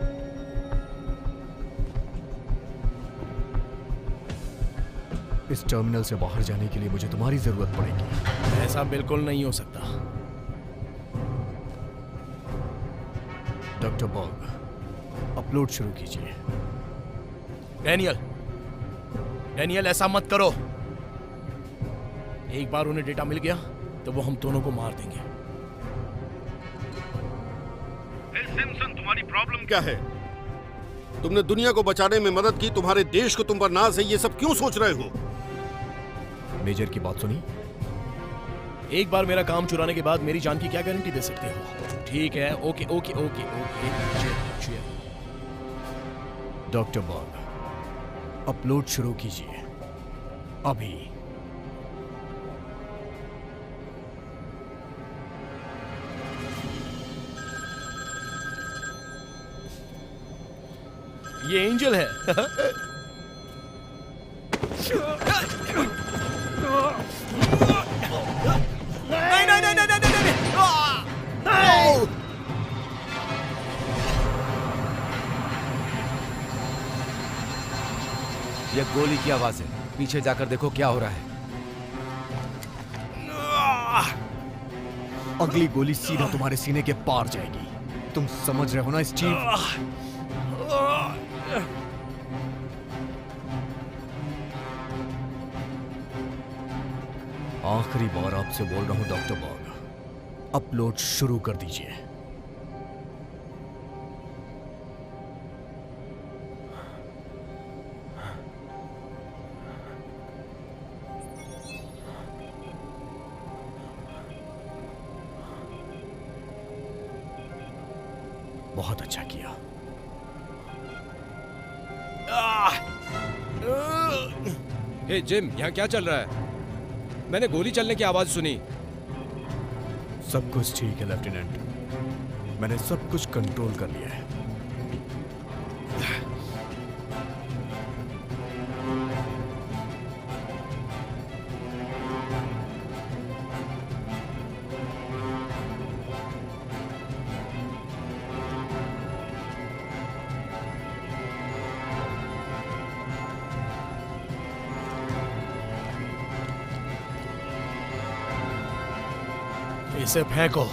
इस टर्मिनल से बाहर जाने के लिए मुझे तुम्हारी जरूरत पड़ेगी। ऐसा बिल्कुल नहीं हो सकता। डॉक्टर बॉग, अपलोड शुरू कीजिए। डैनियल, ऐसा मत करो। एक बार उन्हें डेटा मिल गया तो वो हम दोनों को मार देंगे। सिम्पसन, तुम्हारी प्रॉब्लम क्या है? तुमने दुनिया को बचाने में मदद की, तुम्हारे देश को तुम पर नाज है, ये सब क्यों सोच रहे हो? मेजर की बात सुनी? एक बार मेरा काम चुराने के बाद मेरी जान की क्या गारंटी दे सकते हो? ठीक है, okay okay okay okay. Doctor बॉग, अपलोड शुरू कीजिए अभी। ये एंजल है। नहीं नहीं नहीं नहीं नहीं नहीं नहीं। ये गोली की आवाज है, पीछे जाकर देखो क्या हो रहा है। अगली गोली सीधा तुम्हारे सीने के पार जाएगी। तुम समझ रहे हो ना स्टीव? आखिरी बार आपसे बोल रहा हूं डॉक्टर बॉग, अपलोड शुरू कर दीजिए। बहुत अच्छा किया। हे जिम, यहाँ क्या चल रहा है? मैंने गोली चलने की आवाज सुनी। सब कुछ ठीक है लेफ्टिनेंट, मैंने सब कुछ कंट्रोल कर लिया है। इसे फेंको।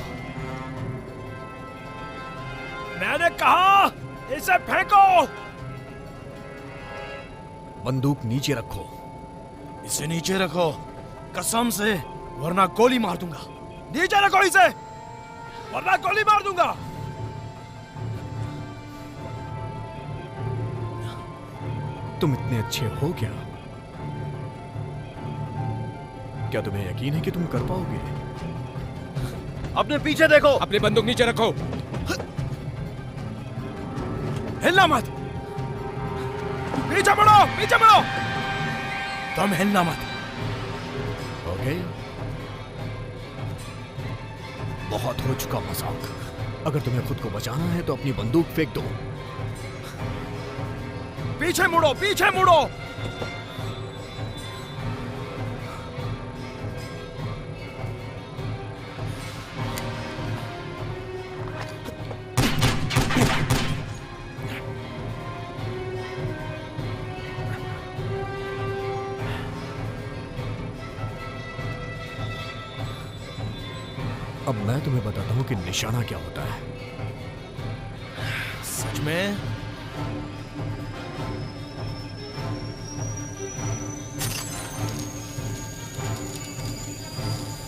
मैंने कहा इसे फेंको। बंदूक नीचे रखो। इसे नीचे रखो, कसम से, वरना गोली मार दूंगा। नीचे रखो इसे, वरना गोली मार दूंगा। तुम इतने अच्छे हो क्या? क्या तुम्हें यकीन है कि तुम कर पाओगे? अपने पीछे देखो। अपनी बंदूक नीचे रखो। हिलना मत। पीछे मुड़ो, पीछे मुड़ो। तुम हिलना मत। ओके, बहुत हो चुका मजाक। अगर तुम्हें खुद को बचाना है तो अपनी बंदूक फेंक दो। पीछे मुड़ो, पीछे मुड़ो। अब मैं तुम्हें बताता हूं कि निशाना क्या होता है। सच में?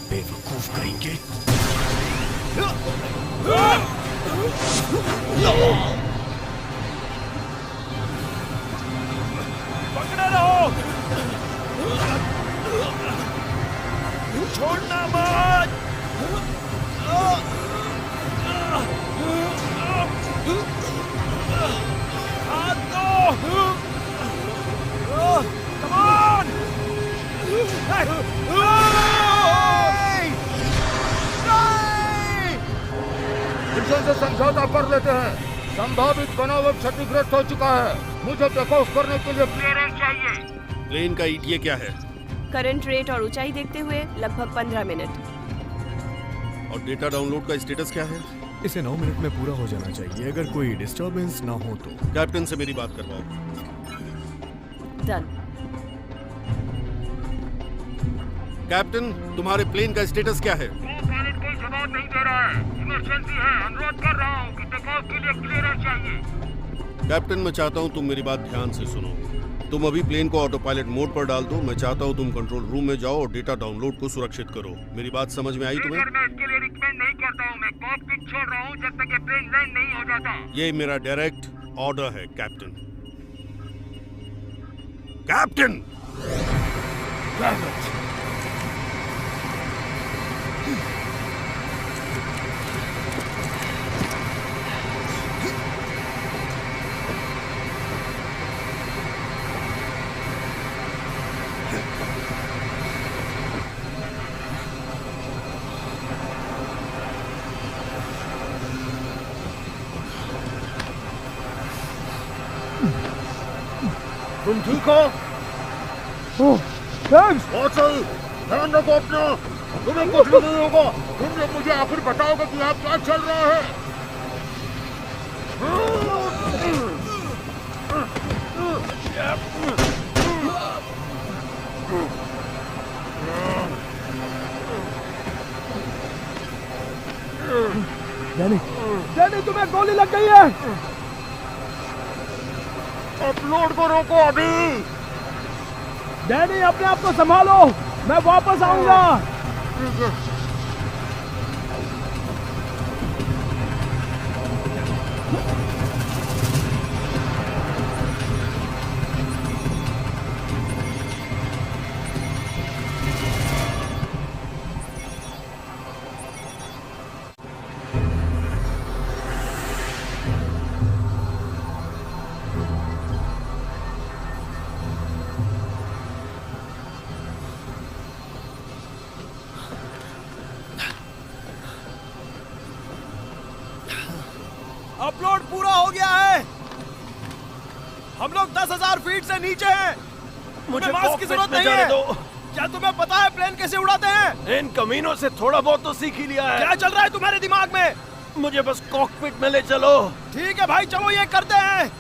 बेवकूफ करेंगे। पकड़े रहो, छोड़ना मत। हाथ दो। Come on! मिशन से समझौता कर लेते हैं। संभावित बनावट क्षतिग्रस्त हो चुका है। मुझे टेक ऑफ करने के लिए क्लियरेंस चाहिए। प्लेन का ईटीए क्या है? करंट रेट और ऊंचाई देखते हुए लगभग 15 मिनट। और डेटा डाउनलोड का स्टेटस क्या है? इसे 9 मिनट में पूरा हो जाना चाहिए, अगर कोई डिस्टरबेंस ना हो तो। कैप्टन से मेरी बात करवाओ। डन। कैप्टन, तुम्हारे प्लेन का स्टेटस क्या है? पायलट कोई जवाब नहीं दे रहा है। इमरजेंसी है, अनुरोध कर रहा हूँ कि टेक ऑफ के लिए क्लियरेंस चाहिए। कैप्टन, मैं चाहता हूँ तुम मेरी बात ध्यान से सुनो। तुम अभी प्लेन को ऑटो पायलट मोड पर डाल दो। मैं चाहता हूँ तुम कंट्रोल रूम में जाओ और डेटा डाउनलोड को सुरक्षित करो। मेरी बात समझ में आई तुम्हें? मैं इसके लिए रिकमेंड नहीं करता हूँ। मैं कॉकपिट छोड़ रहा हूँ जब तक ये प्लेन लैंड नहीं हो जाता। ये मेरा डायरेक्ट ऑर्डर है कैप्टन। कैप्टन! तुम ठीक हो? बहुत सही, ध्यान रखो अपना, तुम्हें कुछ भी नहीं होगा। तुम लोग मुझे आखिर बताओगे कि आप क्या चल रहा है। डैनी तुम्हें गोली लग गई है। अपलोड को रोको अभी। डैनी अपने आप को संभालो, मैं वापस आऊंगा। अपलोड पूरा हो गया है। हम लोग 10,000 फीट से नीचे हैं। मुझे मास्क की जरूरत नहीं है। क्या तुम्हें पता है प्लेन कैसे उड़ाते हैं? इन कमीनों से थोड़ा बहुत तो सीख ही लिया है। क्या चल रहा है तुम्हारे दिमाग में? मुझे बस कॉकपिट में ले चलो। ठीक है भाई, चलो ये करते हैं।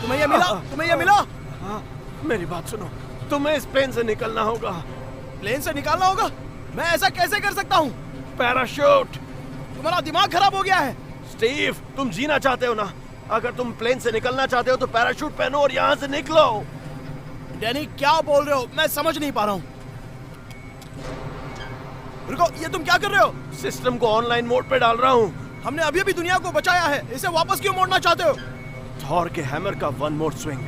तुम्हें ये मिला? तुम्हें ये मिला? मेरी बात सुनो, तुम्हें इस प्लेन से निकलना होगा। प्लेन से निकालना होगा? मैं ऐसा कैसे कर सकता हूँ? पैराशूट। तुम्हारा दिमाग खराब हो गया है। स्टीव, तुम जीना चाहते हो ना? अगर तुम प्लेन से निकलना चाहते हो तो पैराशूट पहनो और यहाँ से निकलो। डैनी क्या बोल रहे हो? मैं समझ नहीं पा रहा हूँ। रुको, ये तुम क्या कर रहे हो? सिस्टम को ऑनलाइन मोड पे डाल रहा हूँ। हमने अभी अभी दुनिया को बचाया है, इसे वापस क्यों मोड़ना चाहते हो? थॉर के हैमर का वन मोर स्विंग।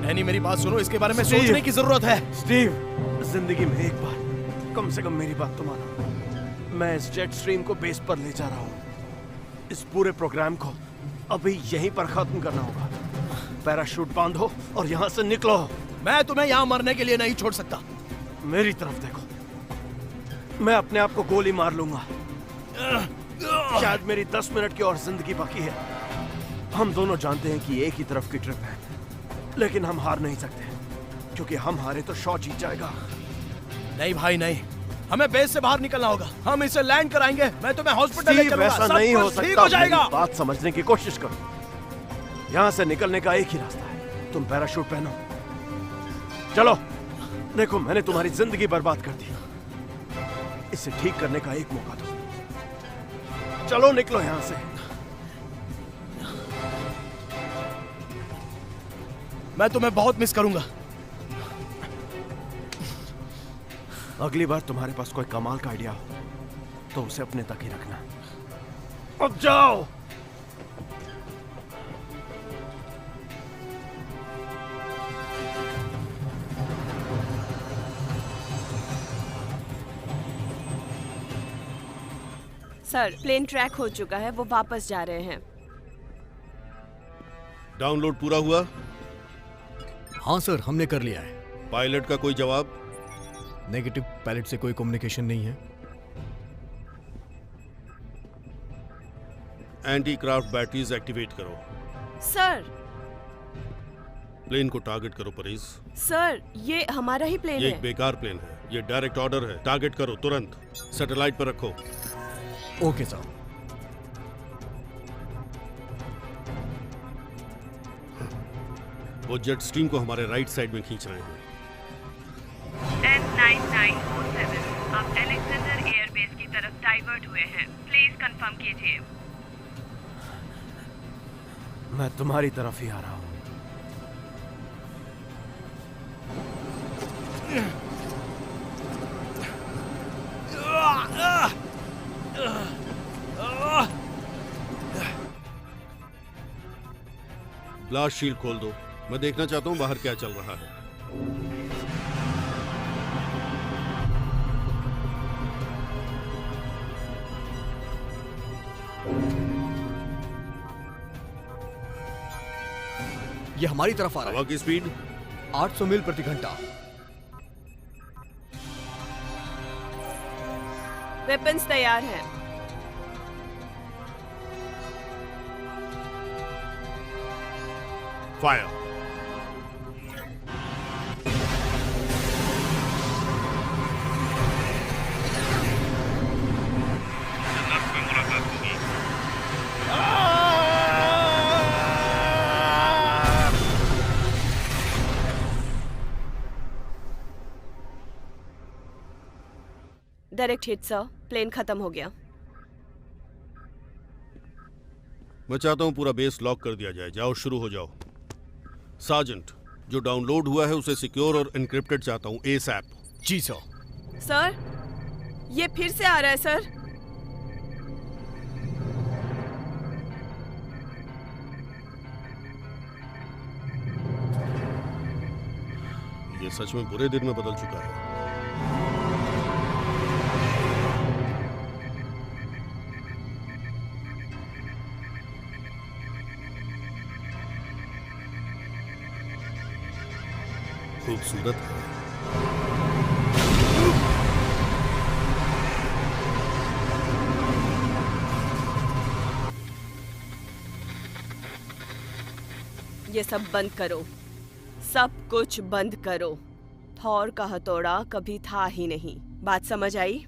डैनी मेरी बात सुनो, इसके बारे में सोचने की जरूरत है। स्टीव, जिंदगी में एक बार कम से कम मेरी बात तो मानो। मैं इस जेट स्ट्रीम को बेस पर ले जा रहा हूँ। इस पूरे प्रोग्राम को अभी यहीं पर खत्म करना होगा। पैराशूट बांधो और यहाँ से निकलो। मैं तुम्हें यहाँ मरने के लिए नहीं छोड़ सकता। मेरी तरफ देखो, मैं अपने आप को गोली मार लूंगा। शायद मेरी 10 मिनट की और जिंदगी बाकी है। हम दोनों जानते हैं कि एक ही तरफ की ट्रिप है, लेकिन हम हार नहीं सकते, क्योंकि हम हारे तो शॉ जीत जाएगा। नहीं भाई नहीं, हमें बेस से बाहर निकलना होगा। हम इसे लैंड कराएंगे। मैं तुम्हें हॉस्पिटल ले चलूंगा। ऐसा नहीं हो सकता। ठीक हो जाएगा। मेरी बात समझने की कोशिश करो। यहाँ से निकलने का एक ही रास्ता है, तुम पैराशूट पहनो। चलो देखो, मैंने तुम्हारी जिंदगी बर्बाद कर दी, इसे ठीक करने का एक मौका दो। चलो निकलो यहां से। मैं तुम्हें बहुत मिस करूंगा। अगली बार तुम्हारे पास कोई कमाल का आइडिया हो तो उसे अपने तक ही रखना। अब जाओ। सर, प्लेन ट्रैक हो चुका है, वो वापस जा रहे हैं। डाउनलोड पूरा हुआ? हाँ सर, हमने कर लिया है। पायलट का कोई जवाब? नेगेटिव, पायलट से कोई कम्युनिकेशन नहीं है। एंटी क्राफ्ट बैटरीज एक्टिवेट करो। सर। प्लेन को टारगेट करो परीज। सर, ये हमारा ही प्लेन ये है। एक बेकार प्लेन है, ये डायरेक्ट ऑर्डर है। टारगेट करो तुरंत। सैटेलाइट पर रखो। Okay sir. वो जेट स्ट्रीम को हमारे राइट साइड में खींच रहे हैं। N9907, आप अलेक्जेंडर एयरबेस की तरफ डाइवर्ट हुए हैं। प्लीज कंफर्म कीजिए। मैं तुम्हारी तरफ ही आ रहा हूं। ब्लास्ट शील्ड खोल दो, मैं देखना चाहता हूं बाहर क्या चल रहा है। ये हमारी तरफ आ रहा हवा की स्पीड है 800 मील प्रति घंटा। वेपन्स तैयार हैं। फायर। जन्नत में मुलाकात होगी। डायरेक्ट हिट सर, प्लेन खत्म हो गया। मैं चाहता हूं पूरा बेस लॉक कर दिया जाए। जाओ, शुरू हो जाओ। सार्जेंट, जो डाउनलोड हुआ है उसे सिक्योर और एन्क्रिप्टेड चाहता हूं एसएप। जी सर। सर, ये फिर से आ रहा है सर। ये सच में बुरे दिन में बदल चुका है। खूबसूरत है। ये सब बंद करो, सब कुछ बंद करो। थॉर का हथौड़ा कभी था ही नहीं। बात समझ आई?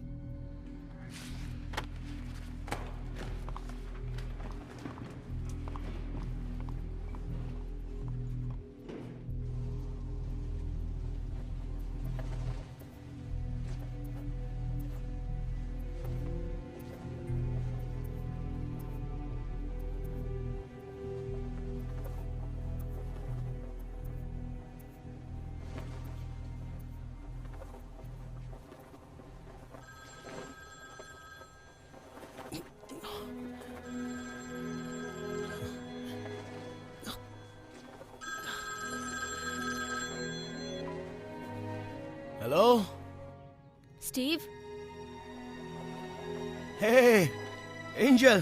Hello Steve. हे एंजल,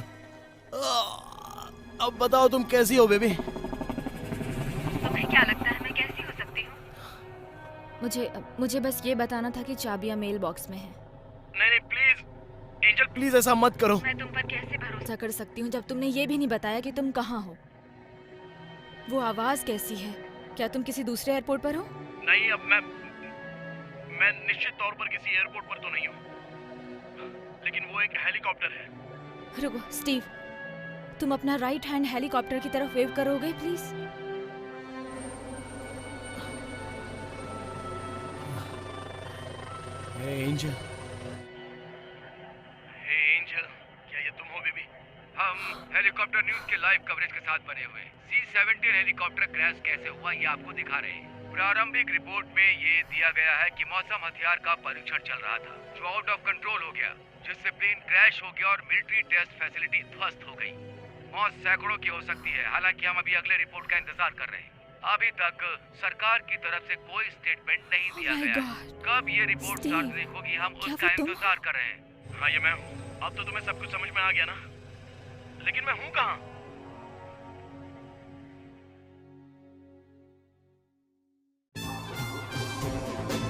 अब बताओ तुम कैसी हो बेबी? तुम्हें क्या लगता है मैं कैसी हो सकती हूँ? मुझे बस ये बताना था कि चाबियां मेल बॉक्स में है। नहीं प्लीज एंजल, प्लीज ऐसा मत करो। मैं तुम पर कैसे भरोसा कर सकती हूँ जब तुमने ये भी नहीं बताया कि तुम कहाँ हो। वो आवाज कैसी है? क्या तुम किसी दूसरे एयरपोर्ट पर हो? नहीं, अब मैं निश्चित तौर पर किसी एयरपोर्ट पर तो नहीं हूँ, लेकिन वो एक हेलीकॉप्टर है। रुको स्टीव, तुम अपना राइट हैंड हेलीकॉप्टर की तरफ वेव करोगे प्लीज? हे एंजल, क्या ये तुम हो बेबी? हम हेलीकॉप्टर न्यूज के लाइव कवरेज के साथ बने हुए C-17 हेलीकॉप्टर क्रैश कैसे हुआ ये आपको दिखा रहे हैं। प्रारंभिक रिपोर्ट में ये दिया गया है कि मौसम हथियार का परीक्षण चल रहा था जो आउट ऑफ कंट्रोल हो गया, जिससे प्लेन क्रैश हो गया और मिलिट्री टेस्ट फैसिलिटी ध्वस्त हो गई। मौत सैकड़ों की हो सकती है। हालांकि हम अभी अगले रिपोर्ट का इंतजार कर रहे हैं। अभी तक सरकार की तरफ से कोई स्टेटमेंट नहीं दिया गया। कब ये रिपोर्ट सार्वजनिक होगी हम उसका इंतजार कर रहे हैं। हाँ ये मैं हूँ। अब तो तुम्हें सब कुछ समझ में आ गया ना? लेकिन मैं हूँ कहाँ?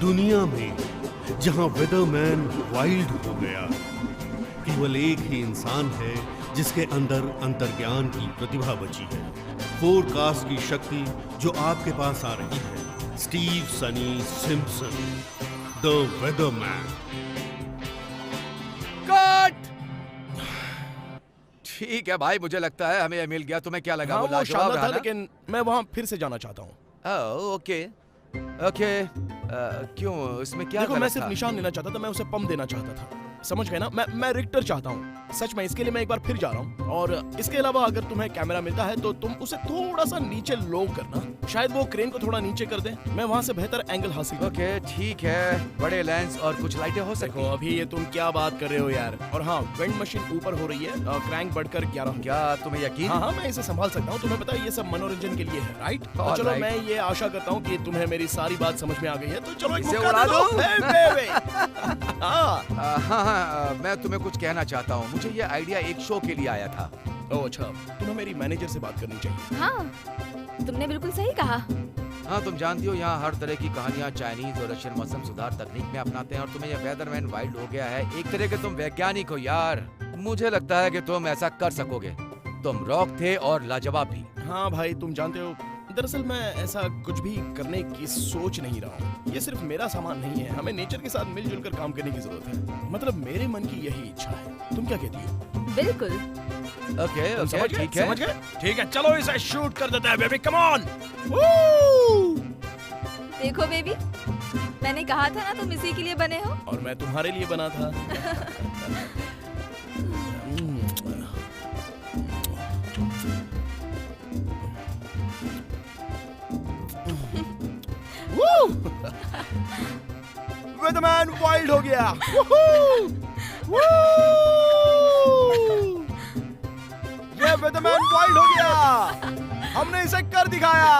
दुनिया में जहां वेदरमैन वाइल्ड हो गया, केवल एक ही इंसान है जिसके अंदर अंतर्ज्ञान की प्रतिभा बची है। फोरकास्ट की शक्ति जो आपके पास आ रही है। Steve Sunny Simpson, the weatherman. Cut. ठीक है भाई, मुझे लगता है हमें मिल गया। तुम्हें क्या लगा? हाँ, वो लाजवाब रहा ना? लेकिन मैं वहाँ फिर से जाना चाहता हूँ। Okay okay. क्यों, इसमें क्या देखो, गलत मैं सिर्फ था? निशान लेना चाहता था, मैं उसे पंप देना चाहता था। समझ गए ना? मैं रिक्टर चाहता हूँ। सच में इसके लिए मैं एक बार फिर जा रहा हूँ। और इसके अलावा अगर तुम्हें कैमरा मिलता है तो तुम उसे थोड़ा सा नीचे लो करना। शायद वो क्रेन को थोड़ा नीचे कर दे, मैं वहाँ से बेहतर एंगल हासिल करूँ। ओके ठीक है। बड़े लेंस और कुछ लाइटें हो सकती हैं। अभी ये तुम क्या बात कर रहे हो यार? और हाँ, वेंड मशीन ऊपर हो रही है, क्रैंक बढ़कर 11। क्या तुम्हें यकीन? हाँ, मैं इसे संभाल सकता हूँ। तुम्हें पता है ये सब मनोरंजन के लिए है, राइट? तो चलो, मैं ये आशा करता हूँ कि तुम्हें मेरी सारी बात समझ में आ गई है। तो चलो इसे उड़ा दो। हाँ हाँ, मैं तुम्हें कुछ कहना चाहता हूँ। मुझे ये आइडिया एक शो के लिए आया था। ओह अच्छा, तुम्हें मेरी मैनेजर से बात करनी चाहिए। हाँ, तुमने बिल्कुल सही कहा। हाँ, तुम जानती हो यहाँ हर तरह की कहानियाँ चाइनीज और रशियन मौसम सुधार तकनीक में अपनाते हैं और तुम्हें यह वेदरमैन वाइल्ड हो गया है। एक तरह के तुम वैज्ञानिक हो यार। मुझे लगता है कि तुम ऐसा कर सकोगे। तुम रॉक थे और लाजवाब भी। हाँ भाई, तुम जानते हो, दरअसल मैं ऐसा कुछ भी करने की सोच नहीं रहा हूँ। ये सिर्फ मेरा सामान नहीं है, हमें नेचर के साथ मिलजुल कर काम करने की जरूरत है। मतलब मेरे मन की यही इच्छा है। तुम क्या कहती हो? बिल्कुल। ओके ओके, ठीक है। समझ गए? ठीक है, चलो इसे शूट कर देते हैं बेबी, कम ऑन। देखो बेबी, मैंने कहा था ना तुम इसी के लिए बने हो। और मैं तुम्हारे लिए बना था। वेदरमैन वाइल्ड हो गया। ये वेदरमैन वाइल्ड हो गया। हमने इसे कर दिखाया।